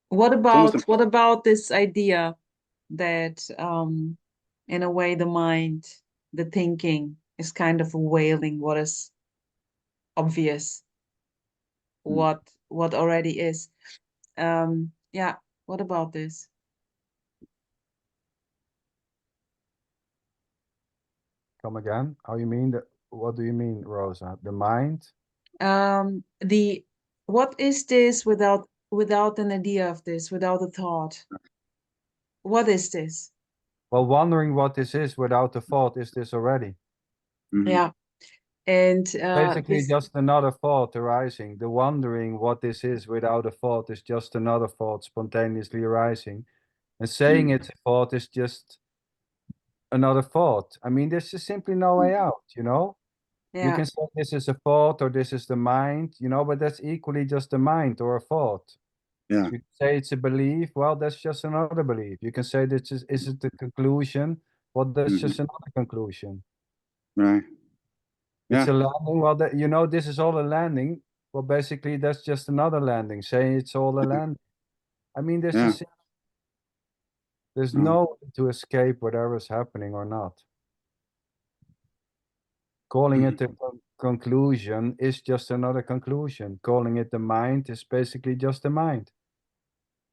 What It's about this idea that in a way the mind, the thinking is kind of wailing what is obvious, Mm. what already is. Yeah, what about this? Come again? How you mean that? What do you mean, Rosa? The mind? What is this without an idea of this, without a thought? What is this? Well, wondering what this is without a thought is this already. Yeah. And Basically, this, just another thought arising. The wondering what this is without a thought is just another thought spontaneously arising. And saying it's a thought is just another thought. I mean, there's just simply no way out, you know? You yeah, can say this is a thought or this is the mind, you know, but that's equally just a mind or a thought. Yeah. You can say it's a belief, well, that's just another belief. You can say this is it the conclusion? Well, that's just another conclusion. Right. It's Yeah. a landing. Well, that you know, this is all a landing. Well, basically, that's just another landing. Saying it's all a landing. I mean, Yeah. there's Oh. no way to escape whatever is happening or not. Calling it a conclusion is just another conclusion. Calling it the mind is basically just a mind.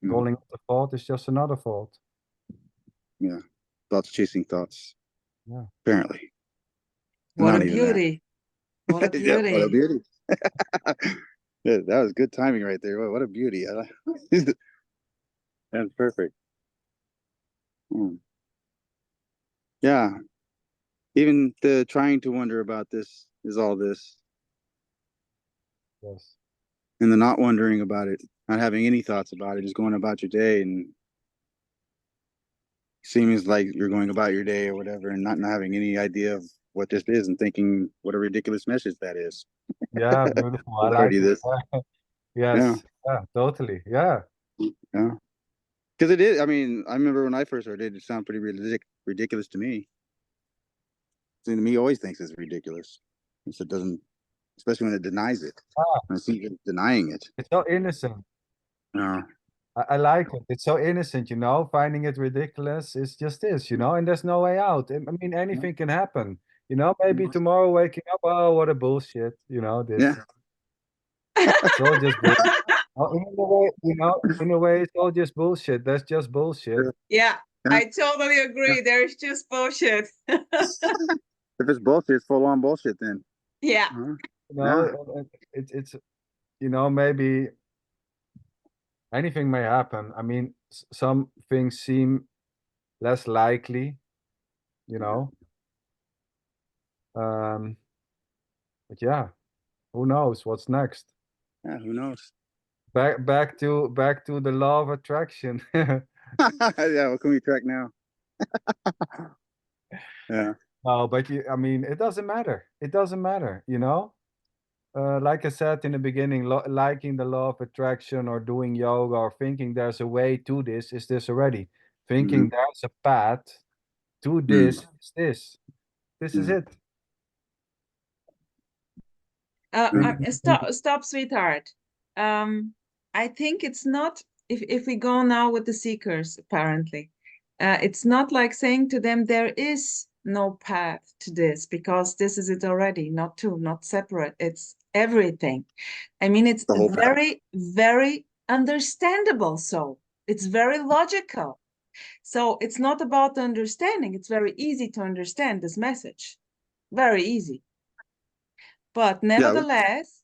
Calling it a thought is just another thought. Yeah. Thoughts chasing thoughts. Yeah. Apparently. what a Not even that. beauty. What a Yeah, what a beauty. beauty. Yeah, that was good timing right there. What a beauty. That's perfect. Yeah. Even the trying to wonder about this is all this. Yes. And the not wondering about it, not having any thoughts about it, just going about your day and seems like you're going about your day or whatever and not having any idea of what this is and thinking what a ridiculous message that is. Yeah, beautiful. I It's like already it. this. Yes. Yeah, totally. Yeah. Yeah. Because it is, I mean, I remember when I first heard it, it sounded pretty ridiculous to me. See, to me, always thinks it's ridiculous. It doesn't, especially when it denies it. When I see it denying it. It's so innocent. No. I like it. It's so innocent, you know, finding it ridiculous is just this, you know, and there's no way out. I mean, anything can happen, you know, maybe tomorrow waking up, oh, what a bullshit, you know, this. Yeah. It's all just bullshit. In a way, you know, in a way, it's all just bullshit. That's just bullshit. Yeah, Yeah. I totally agree. Yeah. There's just bullshit. If it's bullshit, it's full on bullshit then. Yeah. Uh-huh. You know, it's, you know, maybe anything may happen. I mean, some things seem less likely, you know. But yeah, who knows what's next? Yeah, who knows? Back to the law of attraction. Yeah, what can we track now? Yeah. No, but I mean, it doesn't matter. It doesn't matter, you know. Like I said in the beginning, liking the law of attraction or doing yoga or thinking there's a way to this is this already. Thinking there's a path to this is this. This is it. Stop, sweetheart. I think it's not, if we go now with the seekers, apparently, it's not like saying to them there is no path to this because this is it already, not two, not separate. It's everything. I mean, it's very, very understandable. So it's very logical. So it's not about understanding. It's very easy to understand this message. Very easy. But nevertheless,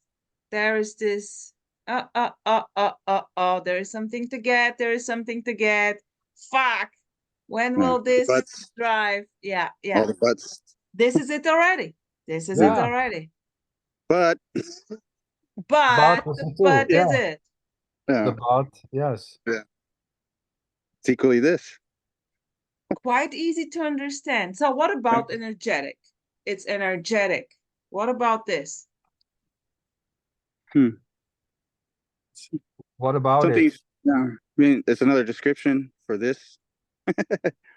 there is this, there is something to get, there is something to get. Fuck. When will this drive? Yeah, yeah. All the butts. This is it already. This is it already. But is it? Yeah. The but, yes. Yeah. It's equally this. Quite easy to understand. So what about energetic? It's energetic. What about this? What about it? Yeah, I mean, it's another description for this.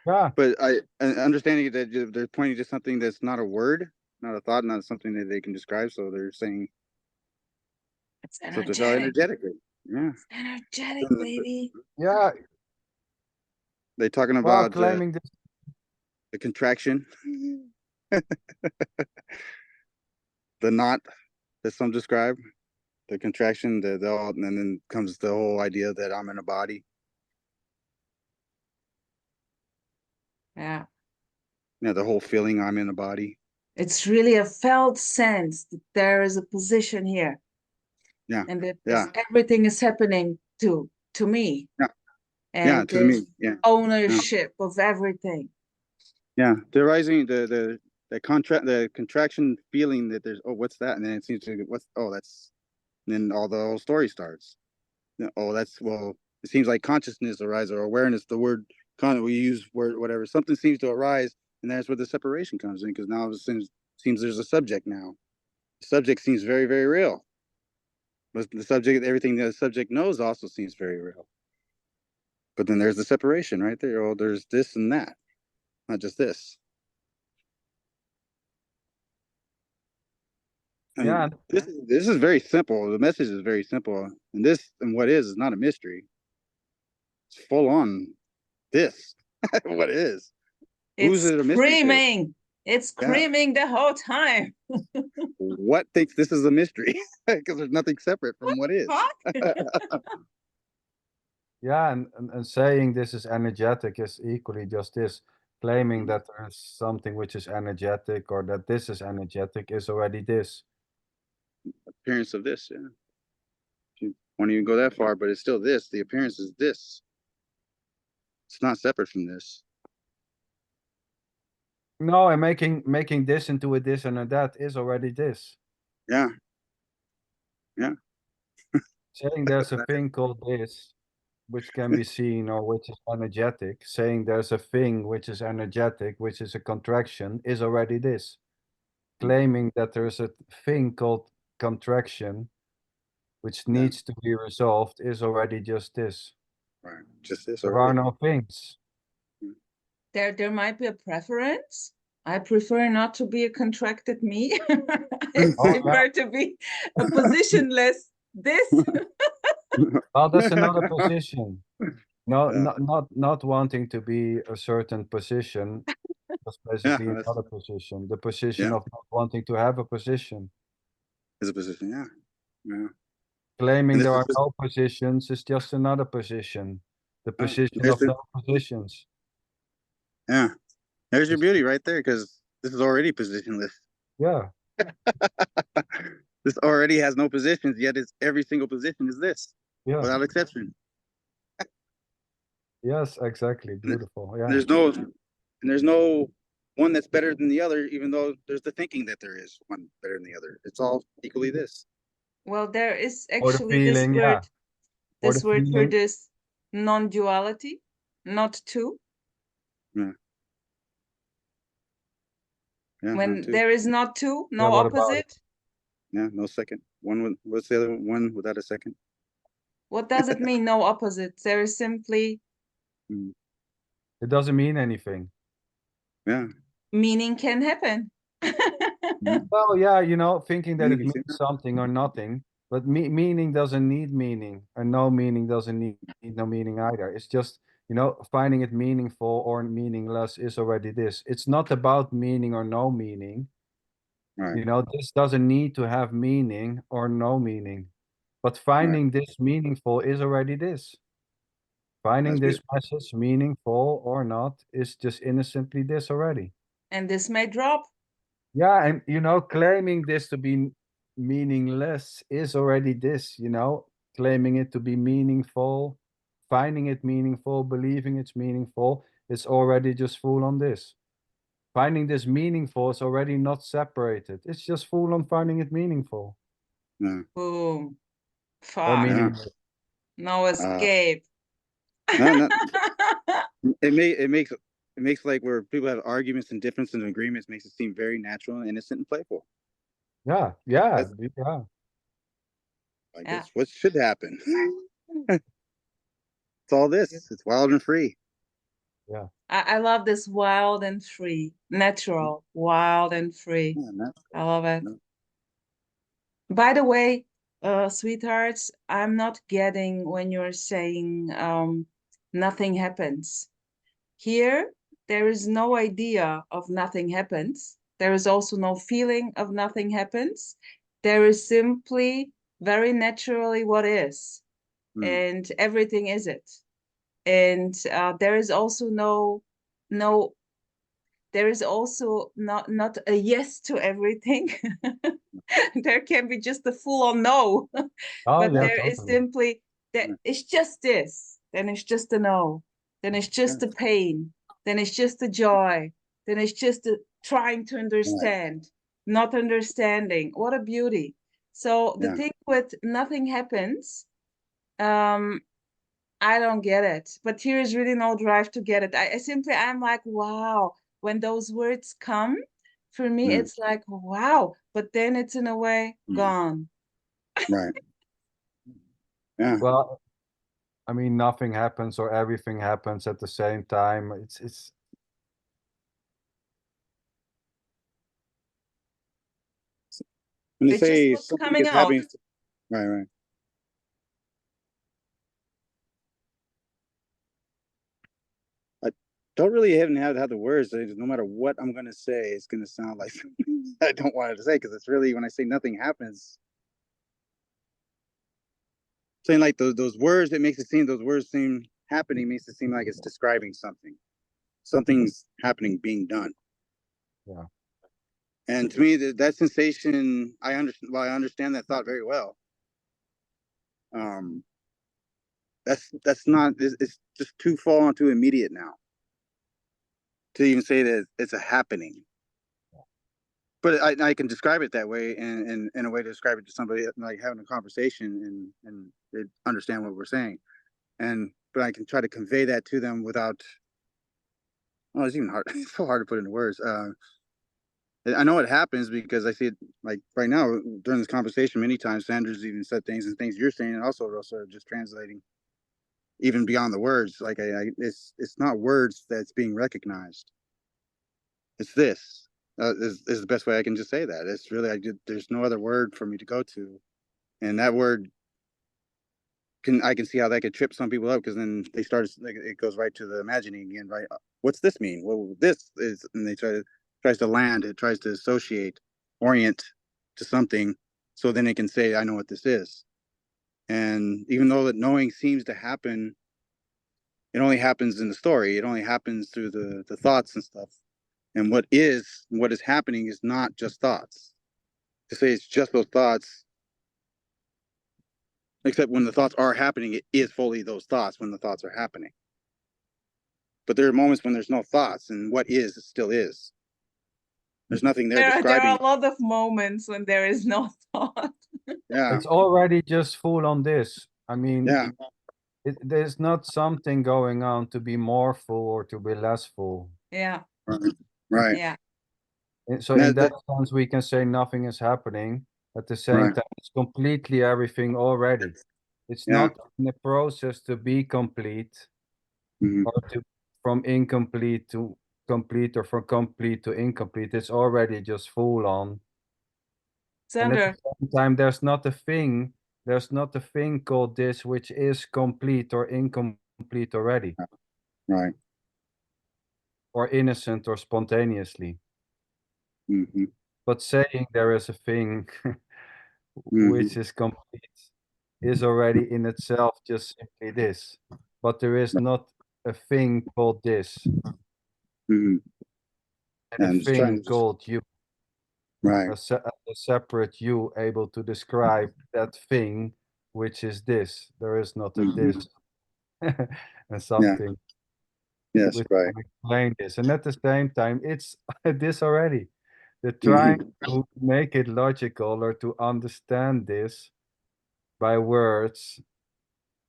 Yeah. But understanding that they're pointing to something that's not a word, not a thought, not something that they can describe. So they're saying it's energetic. So energetically. Yeah. It's energetic, baby. Yeah. They're talking about claiming this. The contraction. The knot that some describe. the contraction, and then comes the whole idea that I'm in a body. Yeah. Yeah, the whole feeling I'm in a body. It's really a felt sense that there is a position here. Yeah. And that Yeah. everything is happening to me. Yeah. And Yeah, to me. Yeah. ownership of everything. Yeah. The rising, the contraction feeling that there's, oh, what's that? And then it seems to, that's, and then all the whole story starts. Oh, it seems like consciousness arises, or awareness, the word we use word, whatever, something seems to arise, and that's where the separation comes in, because now it seems there's a subject now. The subject seems very, very real. But the subject, everything the subject knows also seems very real. But then there's the separation right there. Oh, there's this and that, not just this. I mean, Yeah, this is very simple. The message is very simple, and what is not a mystery. It's full on this. What is? Who's It's it a mystery to? screaming. It's screaming the whole time. What thinks this is a mystery? Because there's nothing separate from what is. yeah, and saying this is energetic is equally just this. Claiming that there's something which is energetic or that this is energetic is already this. Appearance of this, yeah. If you won't even go that far, but it's still this. The appearance is this. It's not separate from this. No, and making this into a this and a that is already this. Yeah. Yeah. Saying there's a thing called this, which can be seen or which is energetic, saying there's a thing which is energetic, which is a contraction, is already this. Claiming that there's a thing called contraction, which needs to be resolved, is already just this. Right. Just this There already. are no things. There might be a preference. I prefer not to be a contracted me. I prefer to be a positionless this. Oh, that's another position. No, not wanting to be a certain position. That's basically another position. The position of not wanting to have a position. Is a position, yeah. Yeah. Claiming there are no positions is just another position. The position of no positions. Yeah. There's your beauty right there, because this is already positionless. Yeah. This already has no positions, yet it's every single position is this. Yeah. Without exception. Yes, exactly. Beautiful. Yeah. There's no one that's better than the other, even though there's the thinking that there is one better than the other. It's all equally this. Well, there is Or the actually feeling, this word for this non-duality, not two. Yeah. Yeah, when there is not two, no opposite. Yeah, no second. What's the other one without a second? What does it mean, no opposite? There is simply. It doesn't mean anything. Yeah. Meaning can happen. Well, yeah, thinking that it means something or nothing, but meaning doesn't need meaning, and no meaning doesn't need no meaning either. It's just, finding it meaningful or meaningless is already this. It's not about meaning or no meaning. Right. This doesn't need to have meaning or no meaning, but finding this meaningful is already this. Finding this message meaningful or not is just innocently this already. And this may drop. Yeah, and claiming this to be meaningless is already this, claiming it to be meaningful, finding it meaningful, believing it's meaningful, it's already just full on this. Finding this meaningful is already not separated. It's just full on finding it meaningful. Yeah. Boom. Fuck. Or meaningless. No escape. No. It makes like where people have arguments and differences and agreements makes it seem very natural and innocent and playful. Yeah. Like it's what should happen. It's all this. It's wild and free. Yeah. I love this wild and free, natural, wild and free. I love it. By the way, sweethearts, I'm not getting when you're saying nothing happens. Here, there is no idea of nothing happens. There is also no feeling of nothing happens. There is simply very naturally what is, and everything is it. And there is also there is also not a yes to everything. There can be just a full-on no. Oh But yeah, there is totally. simply that it's just this, then it's just a no, then it's just a pain, then it's just a joy, then it's just a trying to understand, not understanding. What a beauty. So the thing with nothing happens, I don't get it, but here is really no drive to get it. I'm like, wow, when those words come, for me, it's like, wow, but then it's in a way gone. Right. Yeah. Well, I mean, nothing happens or everything happens at the same time. It's When you It's just say what's something coming is out. happening, right. I don't really even have the words. No matter what I'm gonna say, it's gonna sound like something I don't want it to say, because it's really, when I say nothing happens, saying like those words, it makes it seem, those words seem happening, makes it seem like it's describing something. Something's happening, being done. yeah. And to me, that sensation, I understand. Well, I understand that thought very well. That's not. It's just too far on too immediate now to even say that it's a happening. But I can describe it that way, and in a way to describe it to somebody, like having a conversation, and they understand what we're saying. But I can try to convey that to them without. Oh, it's even hard. It's so hard to put into words. I know it happens because I see it, like right now during this conversation. Many times, Sandra's even said things, and things you're saying, and also Rosa, just translating even beyond the words. Like it's not words that's being recognized. It's this. Is the best way I can just say that. It's really, there's no other word for me to go to, and that word I can see how that could trip some people up, because then they start, like, it goes right to the imagining again, right? What's this mean? Well, this is, and they tries to land, it tries to associate, orient to something, so then it can say, I know what this is. And even though that knowing seems to happen, it only happens in the story. It only happens through the thoughts and stuff. And what is happening is not just thoughts. To say it's just those thoughts, except when the thoughts are happening, it is fully those thoughts when the thoughts are happening. But there are moments when there's no thoughts, and what is, it still is. There's nothing there There are describing. a lot of moments when there is no thought. Yeah. It's already just full on this. I mean, Yeah. there's not something going on to be more full or to be less full. Yeah. Right. Yeah. So in that sense, we can say nothing is happening. At the same time, it's completely everything already. It's not in the process to be complete, or to from incomplete to complete, or from complete to incomplete. It's already just full on. And at Sander, the same time, there's not a thing called this which is complete or incomplete already, Right. or innocent or spontaneously. But saying there is a thing which is complete is already in itself just simply this. But there is not a thing called this, and a I'm just thing trying to called you, right. a separate you able to describe that thing which is this. There is not a this and something Yes. which Right. can explain this. And at the same time, it's this already. They're trying to make it logical or to understand this by words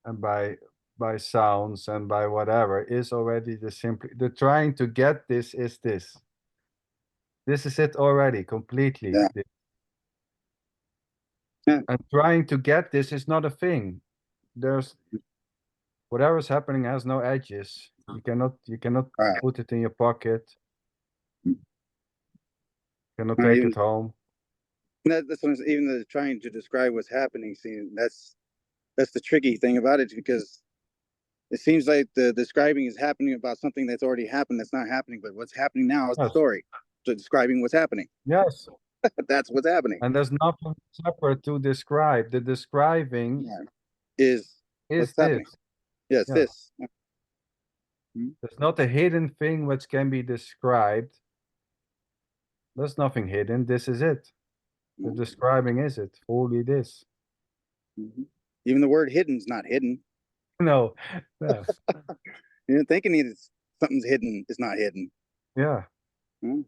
and by sounds and by whatever is already the simply the trying to get this is this. This is it already completely. Yeah. Yeah. And trying to get this is not a thing. There's whatever's happening has no edges. You cannot Right. put it in your pocket. Cannot Not take even it home. that's what even the trying to describe what's happening. See, that's the tricky thing about it, because it seems like the describing is happening about something that's already happened, that's not happening. But what's happening now is the Yes. story. So describing what's happening. Yes. That's what's happening. And there's nothing separate to describe. The describing Yeah. Is what's happening. this. Yes, Yeah. this. There's not a hidden thing which can be described. There's nothing hidden. This is it. The describing is it. Fully this. Even the word hidden's not hidden. No. Yeah. You didn't think any something's hidden is not hidden. Yeah. Hmm.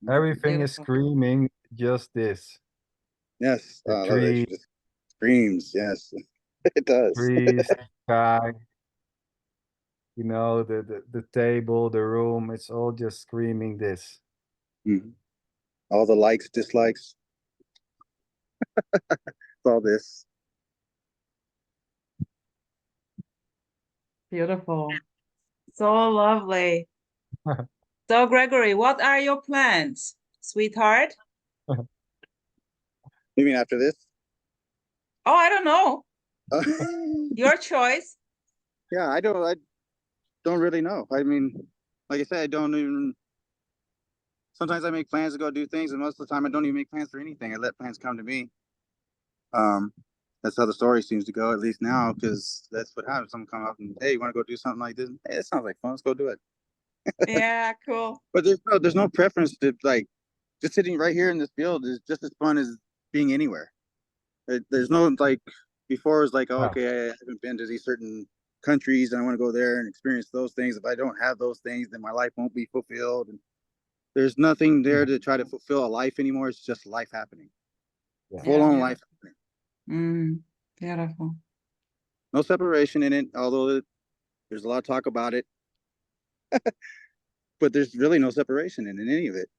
Everything is Beautiful. screaming just this. Yes. The I love that. tree, She just screams. Yes. It does. trees, the sky, you know, the table, the room, it's all just screaming this. Mhm. All the likes, dislikes. It's all this. Beautiful. So lovely. So, Gregory, what are your plans, sweetheart? You mean after this? Oh, I don't know. Your choice. Yeah, I don't really know. I mean, like I said, I don't even. Sometimes I make plans to go do things, and most of the time I don't even make plans for anything. I let plans come to me. That's how the story seems to go, at least now, because that's what happens. Someone come up and, hey, you want to go do something like this? Hey, it sounds like fun. Let's go do it. Yeah, cool. But there's no preference to, like, just sitting right here in this field is just as fun as being anywhere. There's no, like, before it was like, oh, okay, I haven't been to these certain countries and I want to go there and experience those things. If I don't have those things, then my life won't be fulfilled. And there's nothing there to try to fulfill a life anymore. It's just life happening. Yeah. Full on life happening. Beautiful. No separation in it, although there's a lot of talk about it. But there's really no separation in any of it.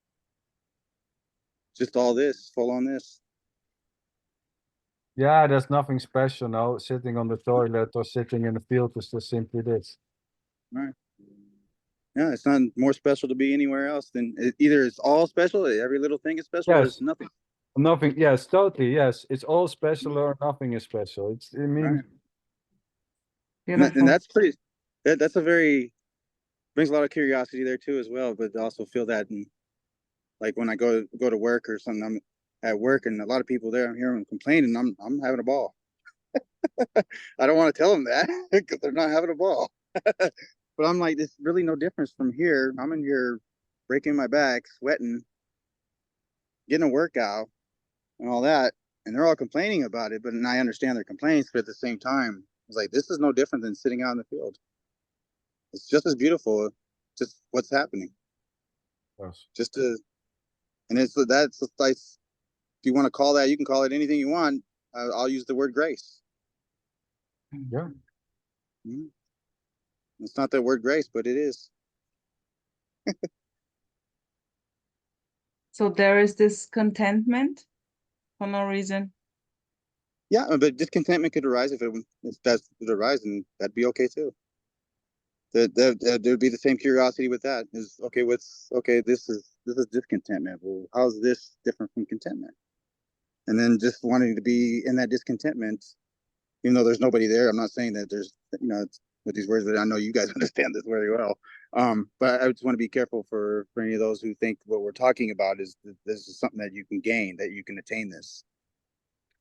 Just all this, full on this. Yeah, there's nothing special, no. Sitting on the toilet or sitting in the field is just simply this. Right. Yeah, it's not more special to be anywhere else than either it's all special, every little thing is special, or Yes. it's nothing. Nothing, yes, totally, yes. It's all special or nothing is special. It's, I mean, Right. Beautiful. And that's pretty, that's a very, brings a lot of curiosity there too as well, but also feel that, and like when I go to work or something, I'm at work and a lot of people there, I'm hearing them complaining, I'm having a ball. I don't want to tell them that because they're not having a ball. But I'm like, there's really no difference from here. I'm in here breaking my back, sweating, getting a workout and all that. And they're all complaining about it, but and I understand their complaints, but at the same time, it's like this is no different than sitting out in the field. It's just as beautiful, just what's happening. yes. Just to, and that's like, if you want to call that, you can call it anything you want. I'll use the word grace. Yeah. Mm-hmm. It's not the word grace, but it is. So there is this contentment for no reason. Yeah, but discontentment could arise if that's would arise, and that'd be okay too. There'd be the same curiosity with that. Is okay. This is discontentment. Well, how's this different from contentment? And then just wanting to be in that discontentment, even though there's nobody there. I'm not saying that there's, with these words, but I know you guys understand this very well. But I just want to be careful for any of those who think what we're talking about is that this is something that you can gain, that you can attain this.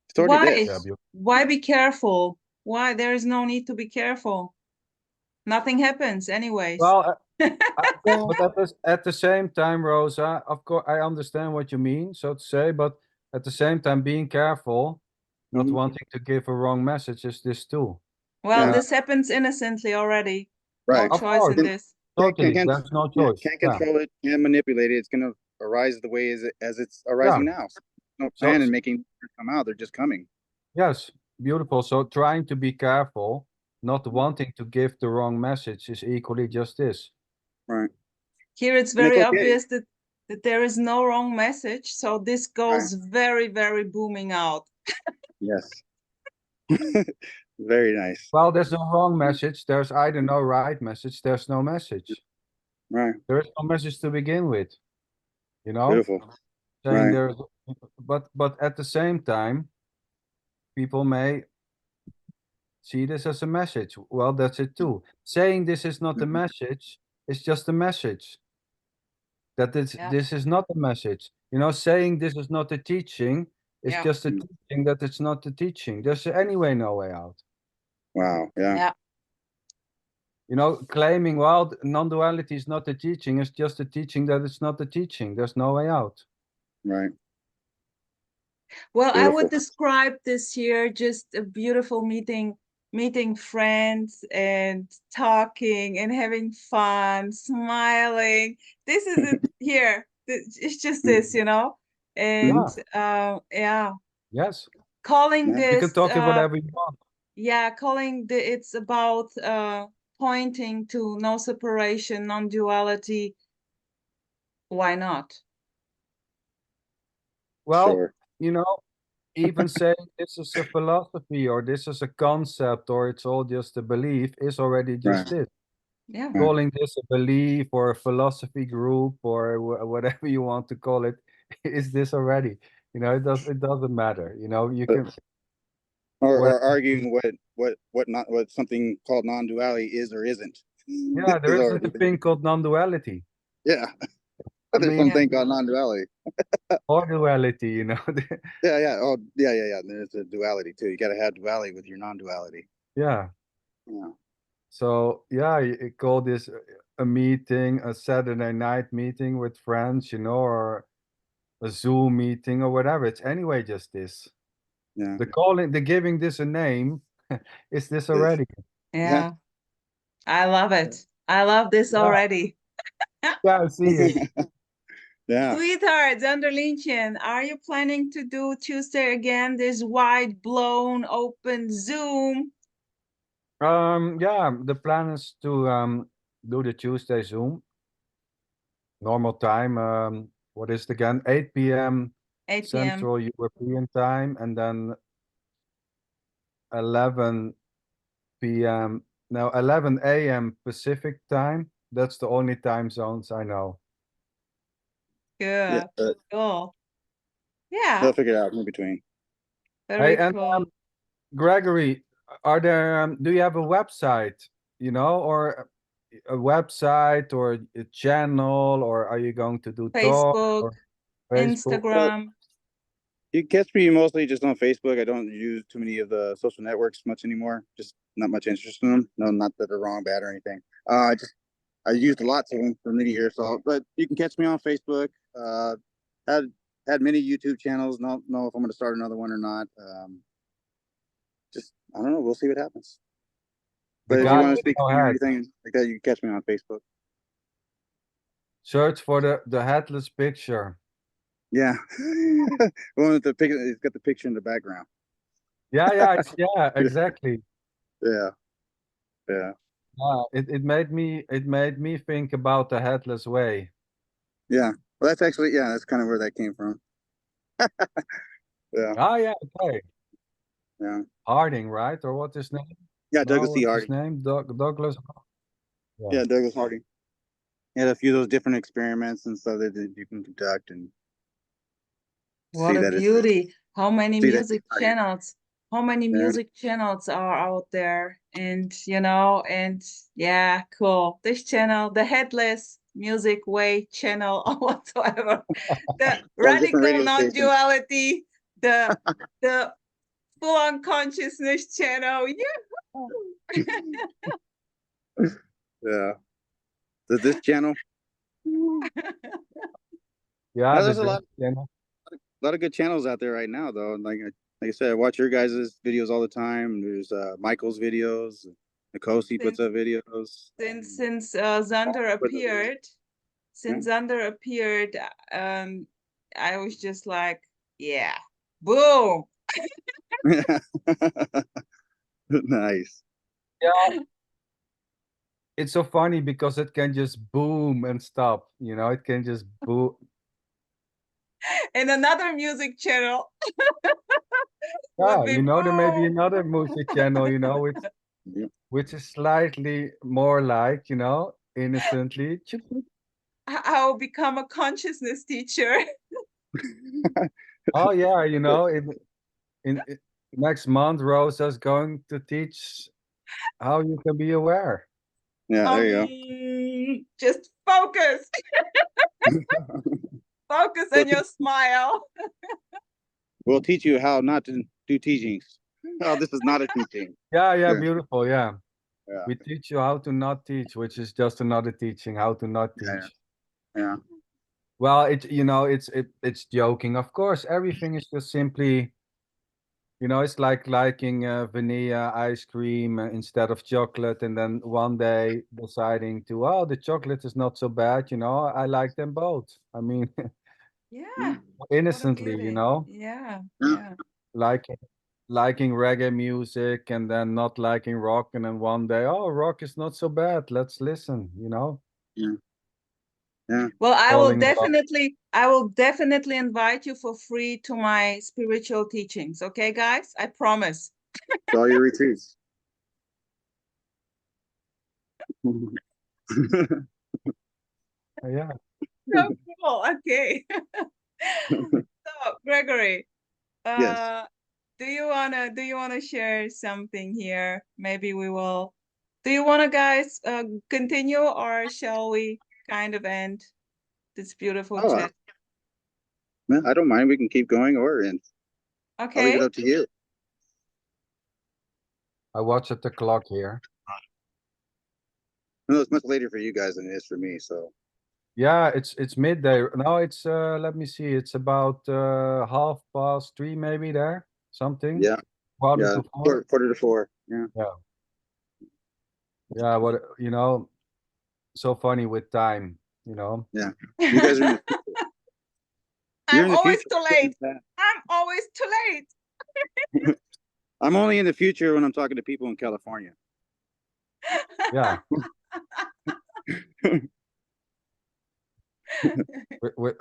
It's already Why? this. Why be careful? Why? There is no need to be careful. Nothing happens anyways. Well, but at the same time, Rosa, of course, I understand what you mean, so to say, but at the same time, being careful, not wanting to give a wrong message is this too. Well, Yeah. this happens innocently already. Right. No Of choice course. in this. Totally, there's no choice. Can't control it, can't manipulate it. It's gonna arise the way as it's arising now. No So- plan in making it come out. They're just coming. Yes, beautiful. So trying to be careful, not wanting to give the wrong message is equally just this. Right. Here it's And it's very okay. obvious that there is no wrong message. So this goes very, very booming out. Yes. Very nice. Well, there's no wrong message. There's either no right message, there's no message. Right. There is no message to begin with. You know? Beautiful. Saying Right. there's, but at the same time, people may see this as a message. Well, that's it too. Saying this is not a message is just a message. That Yeah. this is not a message. You know, saying this is not a teaching is Yeah. just a teaching that it's not a teaching. There's anyway no way out. Wow. Yeah. Yeah. You know, claiming, well, non-duality is not a teaching, it's just a teaching that it's not a teaching. There's no way out. Right. Well, I would Beautiful. describe this year just a beautiful meeting friends and talking and having fun, smiling. This is it here. It's just this, you know? And yeah, Yes. calling Yeah. You can this talk it whatever you want. yeah, it's about pointing to no separation, non-duality. Why not? Well, Sure. you know, even saying this is a philosophy or this is a concept or it's all just a belief is already just Right. this. Yeah. Right. Calling this a belief or a philosophy group or whatever you want to call it is this already. You know, it doesn't matter. You know, you But, can or whatever. arguing what something called non-duality is or isn't. Yeah, there Is isn't already a thing called non-duality. yeah. I There's mean, Yeah. something called non-duality. or duality, you know. Yeah. Yeah. Oh, yeah. Yeah. Yeah. There's a duality too. You got to have duality with your non-duality. Yeah. Yeah. So yeah, you call this a meeting, a Saturday night meeting with friends, you know, or a Zoom meeting or whatever. It's anyway just this. Yeah. The giving this a name is this already. Yeah. Yeah. I love it. I love this Yeah. already. Yeah, I see it. Yeah. Sweetheart, Zanderlientjen, are you planning to do Tuesday again, this wide blown open Zoom? Yeah, the plan is to do the Tuesday Zoom. Normal time. What is it again? 8 p.m. 8 p.m. Central European time, and then 11 p.m. No, 11 a.m. Pacific time. That's the only time zones I know. Yeah. Good. Cool. Yeah, They'll figure it out in between. very Hey, and cool. Gregory, are there? Do you have a website? You know, or a website or a channel, or are you going to do talk Facebook, or Facebook? Instagram. You catch me mostly just on Facebook. I don't use too many of the social networks much anymore. Just not much interest in them. No, not that they're wrong, bad, or anything. I used lots of them for many years. So, but you can catch me on Facebook. Had had many YouTube channels. Don't know if I'm going to start another one or not. Just I don't know. We'll see what happens. The But if guy you want to with speak to no me or head. anything like that, you can catch me on Facebook. Search for the headless picture. Yeah, one with the picture. It's got the picture in the background. Yeah, yeah, exactly. Yeah, yeah, Yeah, it made me think about the headless way. yeah. Well, that's actually that's kind of where that came from. Yeah, Ah, yeah, okay. yeah, Harding, right? Or what's his name? yeah. No, Douglas C. what's his Harding. name? Douglas. Yeah. Yeah, Douglas Harding. He had a few of those different experiments and stuff that you can conduct and What see a that it's beauty. How many see that music it's channels? How many yeah, music channels are out there? And yeah, cool. This channel, the Headless Music Way channel or whatsoever. The all the different radical radio stations. non-duality, the full unconsciousness channel. Yeah. Yeah, this channel. Yeah, No, there's a you know. lot of good channels out there right now, though. Like I said, I watch your guys' videos all the time. There's Michael's videos. Nikosi puts up videos. Since Xander Puts up videos. appeared, I was just like, yeah, boom. Yeah. Nice. Yeah. It's so funny because it can just boom and stop. You know, it can just boom. And another music channel. Yeah, would be you know, there may be boom. another music channel, you know, which is slightly more like, you know, innocently. I'll become a consciousness teacher. Oh yeah, you know, in next month, Rosa's going to teach how you can be aware. Yeah, there you go. Just focus. Focus on your smile. We'll teach you how not to do teachings. Oh, this is not a teaching. Yeah, Yeah. beautiful. Yeah. Yeah. We teach you how to not teach, which is just another teaching, how to not Yeah. teach. Yeah. Well, it's joking. Of course, everything is just simply, it's like liking vanilla ice cream instead of chocolate, and then one day deciding to, oh, the chocolate is not so bad. I like them both. I mean, Yeah. What a innocently, beauty. Yeah. Yeah. Yeah. liking reggae music and then not liking rock, and then one day, oh, rock is not so bad. Let's listen. Yeah. Yeah. Well, Falling in love. I will definitely invite you for free to my spiritual teachings. Okay, guys? I promise. To all your retreats. Yeah. So cool. Okay. So, Gregory, Yes. do you wanna share something here? Maybe we will. Do you wanna, guys, continue, or shall we kind of end this beautiful Oh, chat? I don't mind. We can keep going or end. I'll leave it Okay. up to you. I watch at the clock here. I know it's much later for you guys than it is for me. So Yeah, it's midday. No, it's let me see. It's about 3:30 maybe there. Something. yeah. Quarter Yeah. to 4. Quarter to 4. Yeah. Yeah. Yeah, what so funny with time, Yeah. You guys are in the, you're I'm in the always future. too late. I'm always too late. I'm only in the future when I'm talking to people in California. Yeah. We're,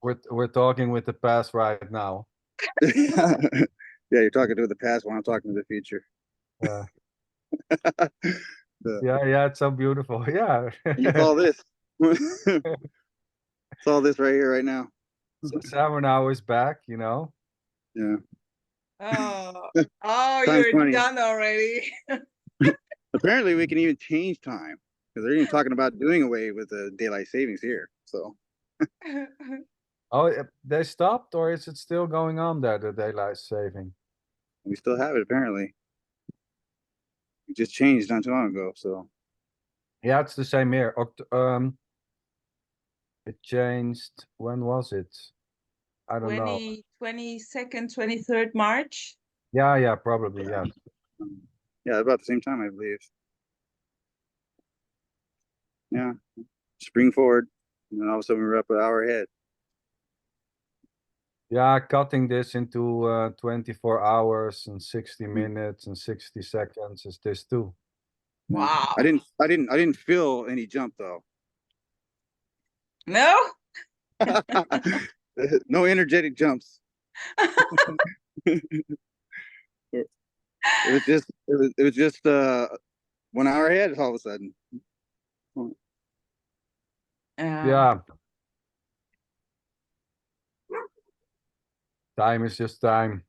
we're we're talking with the past right now. Yeah, you're talking to the past when I'm talking to the future. Yeah. Yeah. Yeah, it's so beautiful. Yeah. It's all this. It's all this right here, right now. 7 hours back, Yeah. Oh, Time's you're funny. done already. Apparently, we can even change time because they're even talking about doing away with the daylight savings here. So Oh, they stopped, or is it still going on there, the daylight saving? we still have it. Apparently, it just changed not too long ago. So Yeah, it's the same here. It changed. When was it? I don't know. 22nd, 23rd March. Yeah, probably, yeah. yeah, about the same time, I believe. Yeah, spring forward, and then all of a sudden we're up an hour ahead. Yeah, cutting this into 24 hours and 60 minutes and 60 seconds is this too. Wow. I didn't feel any jump though. No? No energetic jumps. It was just 1 hour ahead all of a sudden. Yeah. Time is just time.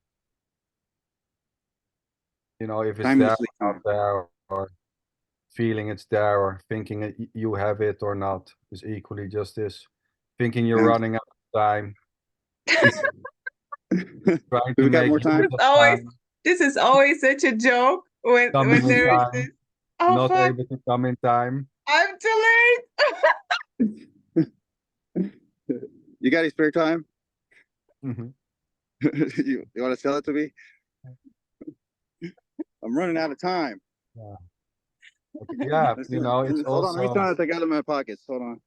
If it's Time there is or not there, or feeling it's there, or thinking you have it or not, is equally just this. Thinking you're Yeah. running out of time. Trying to We got make more time. use of time. This is always such a joke when Coming in there is time, this. Oh, not fuck, able to come in time. I'm too late. You got any spare time? Mhm. You want to sell it to me? I'm running out of time. Yeah. Okay, yeah, Let's it's hold on. Let me also, try to take out of my pockets. Hold on.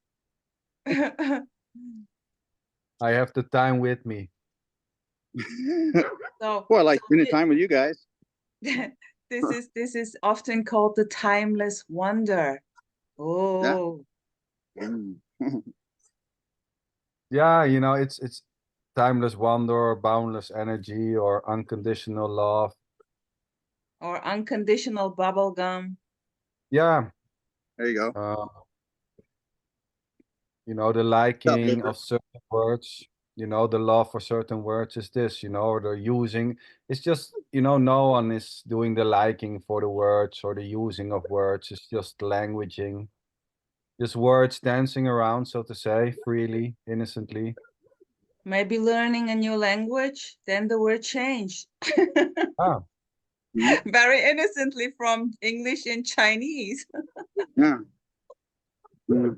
I have the time with me. So, Well, I like spending time with you guys. this is often called the timeless wonder. Oh. Mm. Yeah, it's timeless wonder, or boundless energy, or unconditional love. Or unconditional bubble gum. Yeah. There you go. The liking of certain words, the love for certain words is this, or the using. It's just, no one is doing the liking for the words or the using of words. It's just languaging. just words dancing around, so to say, freely, innocently. Maybe learning a new language, then the word changed. Ah, Very innocently from English and Chinese. Yeah. Yeah.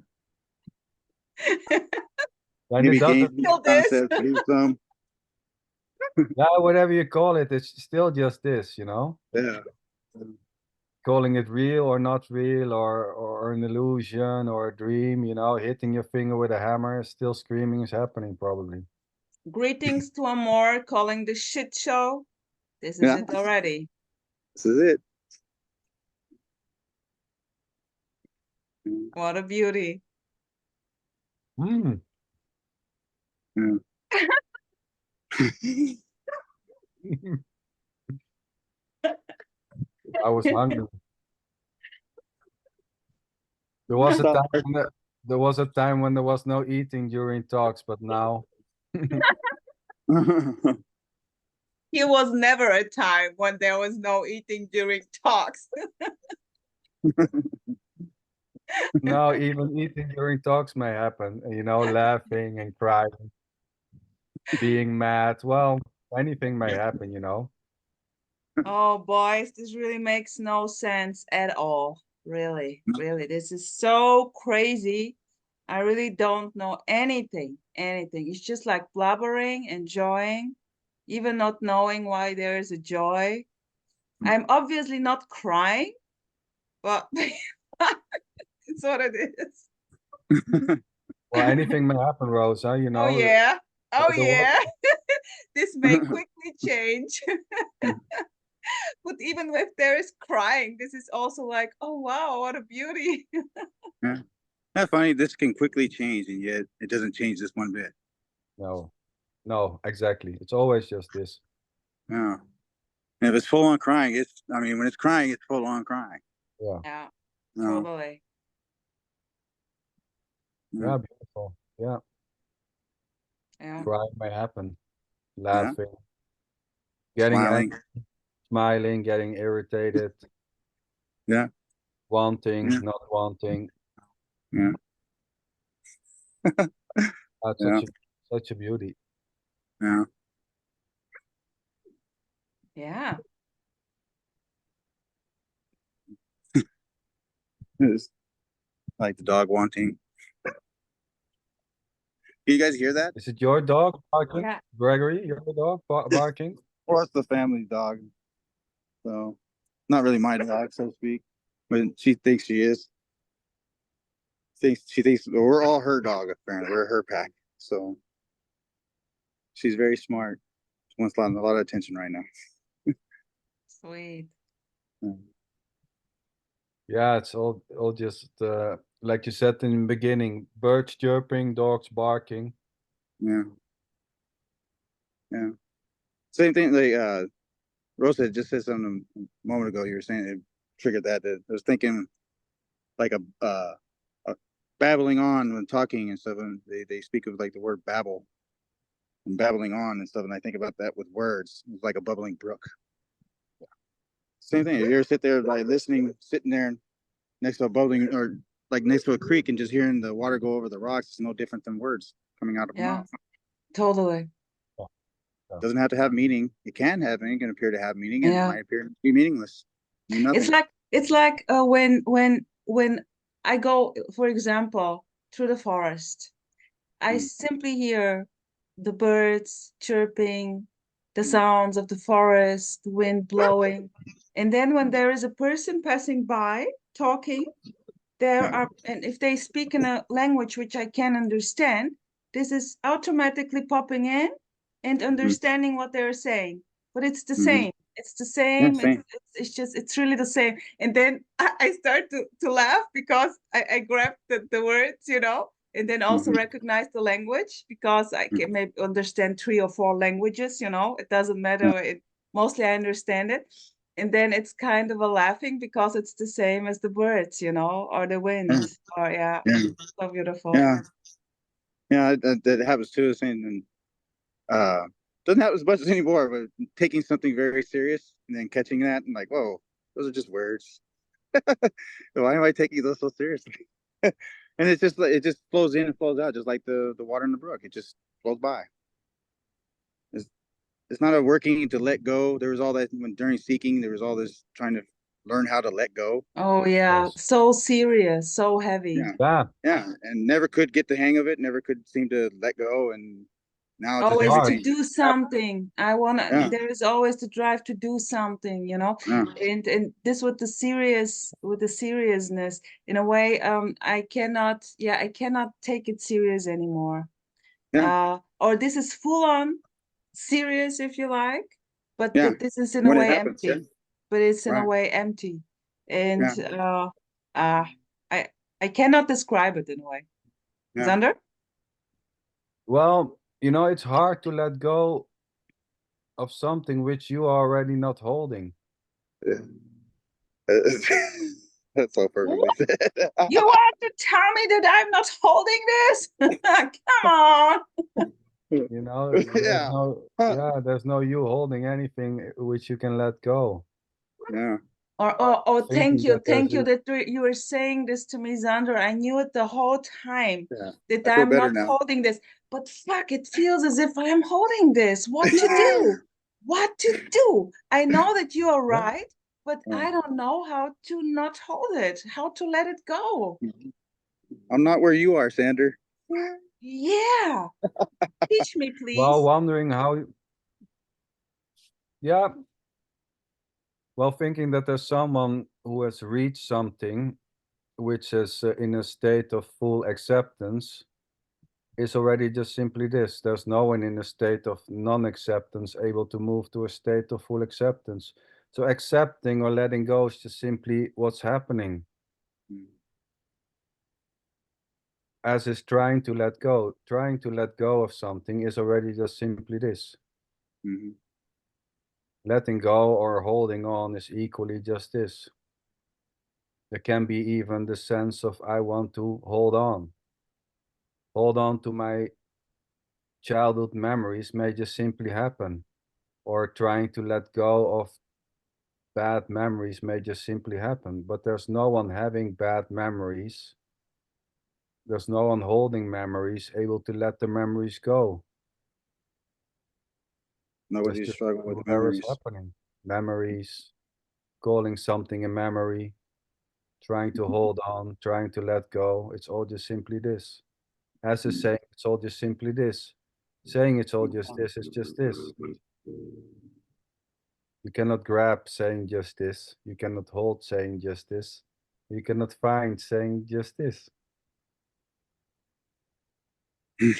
and Maybe it doesn't. gain Still this. concepts, maybe some. Yeah, whatever you call it, it's still just this, you know. Yeah. Calling it real or not real, or an illusion or a dream, you know, hitting your finger with a hammer, still screaming is happening probably. Greetings to Amor, calling the shit show. This is Yeah. it already. This is it. What a beauty. Mm. Yeah. I was hungry. There was a Stop. time there was a time when there was no eating during talks, but now Here was never a time when there was no eating during talks. now even eating during talks may happen, you know, laughing and crying, being mad. Well, anything may happen, you know. Oh, boys, this really makes no sense at all. Really, really. This is so crazy. I really don't know anything. It's just like blubbering, enjoying, even not knowing why there is a joy. I'm obviously not crying, but it's what it is. Well, anything may happen, Rosa, you know. Oh, yeah. Oh, the world- yeah. This may quickly change. But even if there is crying, this is also like, oh, wow, what a beauty. Yeah. That's funny. This can quickly change, and yet it doesn't change this one bit. No, exactly. It's always just this. Yeah. And if it's full on crying, I mean, when it's crying, it's full on crying. Yeah. Yeah, No. totally. Yeah, beautiful. Yeah. Yeah. Crying may happen. Yeah. Laughing. Getting Smiling. angry, smiling, getting irritated. Yeah. Wanting, Yeah. not wanting. Yeah. That's Yeah. such a beauty. Yeah. Yeah. It's like the dog wanting. Can you guys hear that? Is it your dog barking? Yeah. Gregory, your dog barking? Well, it's the family dog. So, not really my dog, so to speak. But she thinks she is. She thinks we're all her dog, apparently. We're her pack. So, she's very smart. She wants a lot of attention right now. Sweet. Yeah, it's all just like you said in the beginning, birds chirping, dogs barking. Yeah. Yeah. Same thing. Like Rosa just said something a moment ago. You were saying it triggered that. I was thinking like a babbling on when talking and stuff. And they speak of like the word babble and babbling on and stuff. And I think about that with words. It's like a bubbling brook. Same thing. If you ever sit there like listening, sitting there next to a bubbling or like next to a creek and just hearing the water go over the rocks, it's no different than words coming out of a Yeah. mouth. Totally. It doesn't have to have meaning. It can have meaning, can appear to have meaning, and Yeah. it might appear to be meaningless. It's like when I go, for example, through the forest, I simply hear the birds chirping, the sounds of the forest, the wind blowing. And then when there is a person passing by talking, and if they speak in a language which I can understand, this is automatically popping in and understanding what they're saying. But it's the same. It's the same. Yeah, same. It's really the same. And then I start to laugh because I grab the words, and then also recognize the language because I can maybe understand 3 or 4 languages, it doesn't matter. Mostly I understand it. And then it's kind of a laughing because it's the same as the birds, or the wind. Or so beautiful. Yeah. That happens too. And doesn't happen as much as anymore, but taking something very serious and then catching that and like, whoa, those are just words. Why am I taking those so seriously? And it's just like it just flows in and flows out, just like the water in the brook. It just flows by. It's not a working to let go. There was all that when during seeking, there was all this trying to learn how to let go. Oh yeah, Yes. so serious, so heavy. Yeah, and never could get the hang of it. Never could seem to let go, and now just Always to everything. do something. I wanna. Yeah. There is always the drive to do something, you know. Yeah. And this with the seriousness in a way. I cannot. Yeah, I cannot take it serious anymore. Yeah. Or this is full on serious, if you like, but Yeah. this is in a When it way happens, empty. yeah. But it's in a Right. way empty, and I cannot describe it in a way. Yeah. Sander? Well, you know, it's hard to let go of something which you are already not holding. Yeah. That's so perfectly said. You want to tell me that I'm not holding this? Come on. You know, Yeah. there's no you holding anything which you can let go. Yeah. Oh, Thinking thank you that that you were saying this to me, Zander. I knew it the whole time Yeah. that I feel I'm better not now. holding this. But fuck, it feels as if I'm holding this. What to do? What to do? I know that you are right, but I don't know how to not hold it, how to let it go. I'm not where you are, Sander. Yeah. Teach me, please. Well, wondering how. Yeah. Well, thinking that there's someone who has reached something which is in a state of full acceptance is already just simply this. There's no one in a state of non-acceptance able to move to a state of full acceptance. So accepting or letting go is just simply what's happening. As is trying to let go. Trying to let go of something is already just simply this. Mm-hmm. Letting go or holding on is equally just this. There can be even the sense of I want to hold on. Hold on to my childhood memories may just simply happen. Or trying to let go of bad memories may just simply happen. But there's no one having bad memories. There's no one holding memories, able to let the memories go. Nobody's struggling with whatever's memories. happening. Memories, calling something a memory, trying to hold on, trying to let go. It's all just simply this. As is saying, it's all just simply this. Saying it's all just this is just this. You cannot grab saying just this. You cannot hold saying just this. You cannot find saying just this. It's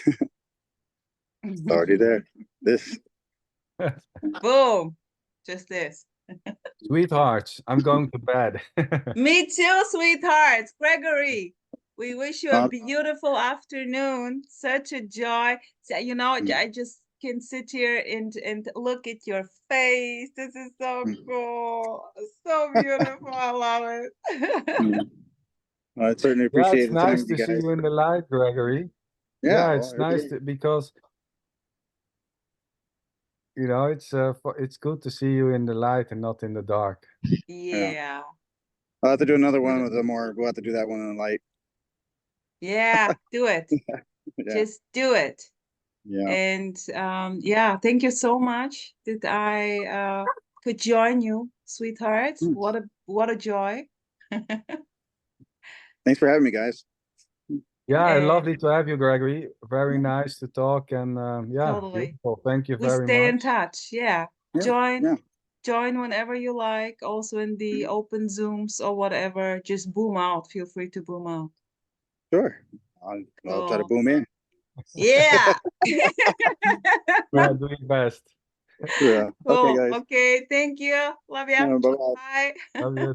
already there. This. Boom. Just this. Sweethearts, I'm going to bed. Me too, sweethearts. Gregory, we wish you a beautiful afternoon. Such a joy. So, you know, I just can sit here and look at your face. This is so cool. So beautiful. I love it. I certainly appreciate it's the time nice with you to see guys. you in the light, Gregory. Yeah, It's nice because you know it's good to see you in the light and not in the dark. Yeah. I'll have to do another one with a more. We'll have to do that one in the light. Yeah, do it. Just do it. Yeah. And yeah, thank you so much that I could join you, sweetheart. What a joy. Thanks for having me, guys. Yeah, lovely to have you, Gregory. Very nice to talk, and yeah, totally. beautiful. Thank you We very stay much. in touch. Yeah. Join whenever you like. Also in the open Zooms or whatever. Just boom out. Feel free to boom out. Sure. I'll try to boom in. Yeah. Yeah, do your best. Yeah. Cool. Okay, guys. Okay. Thank you. Love you. Bye-bye. Bye. Love you.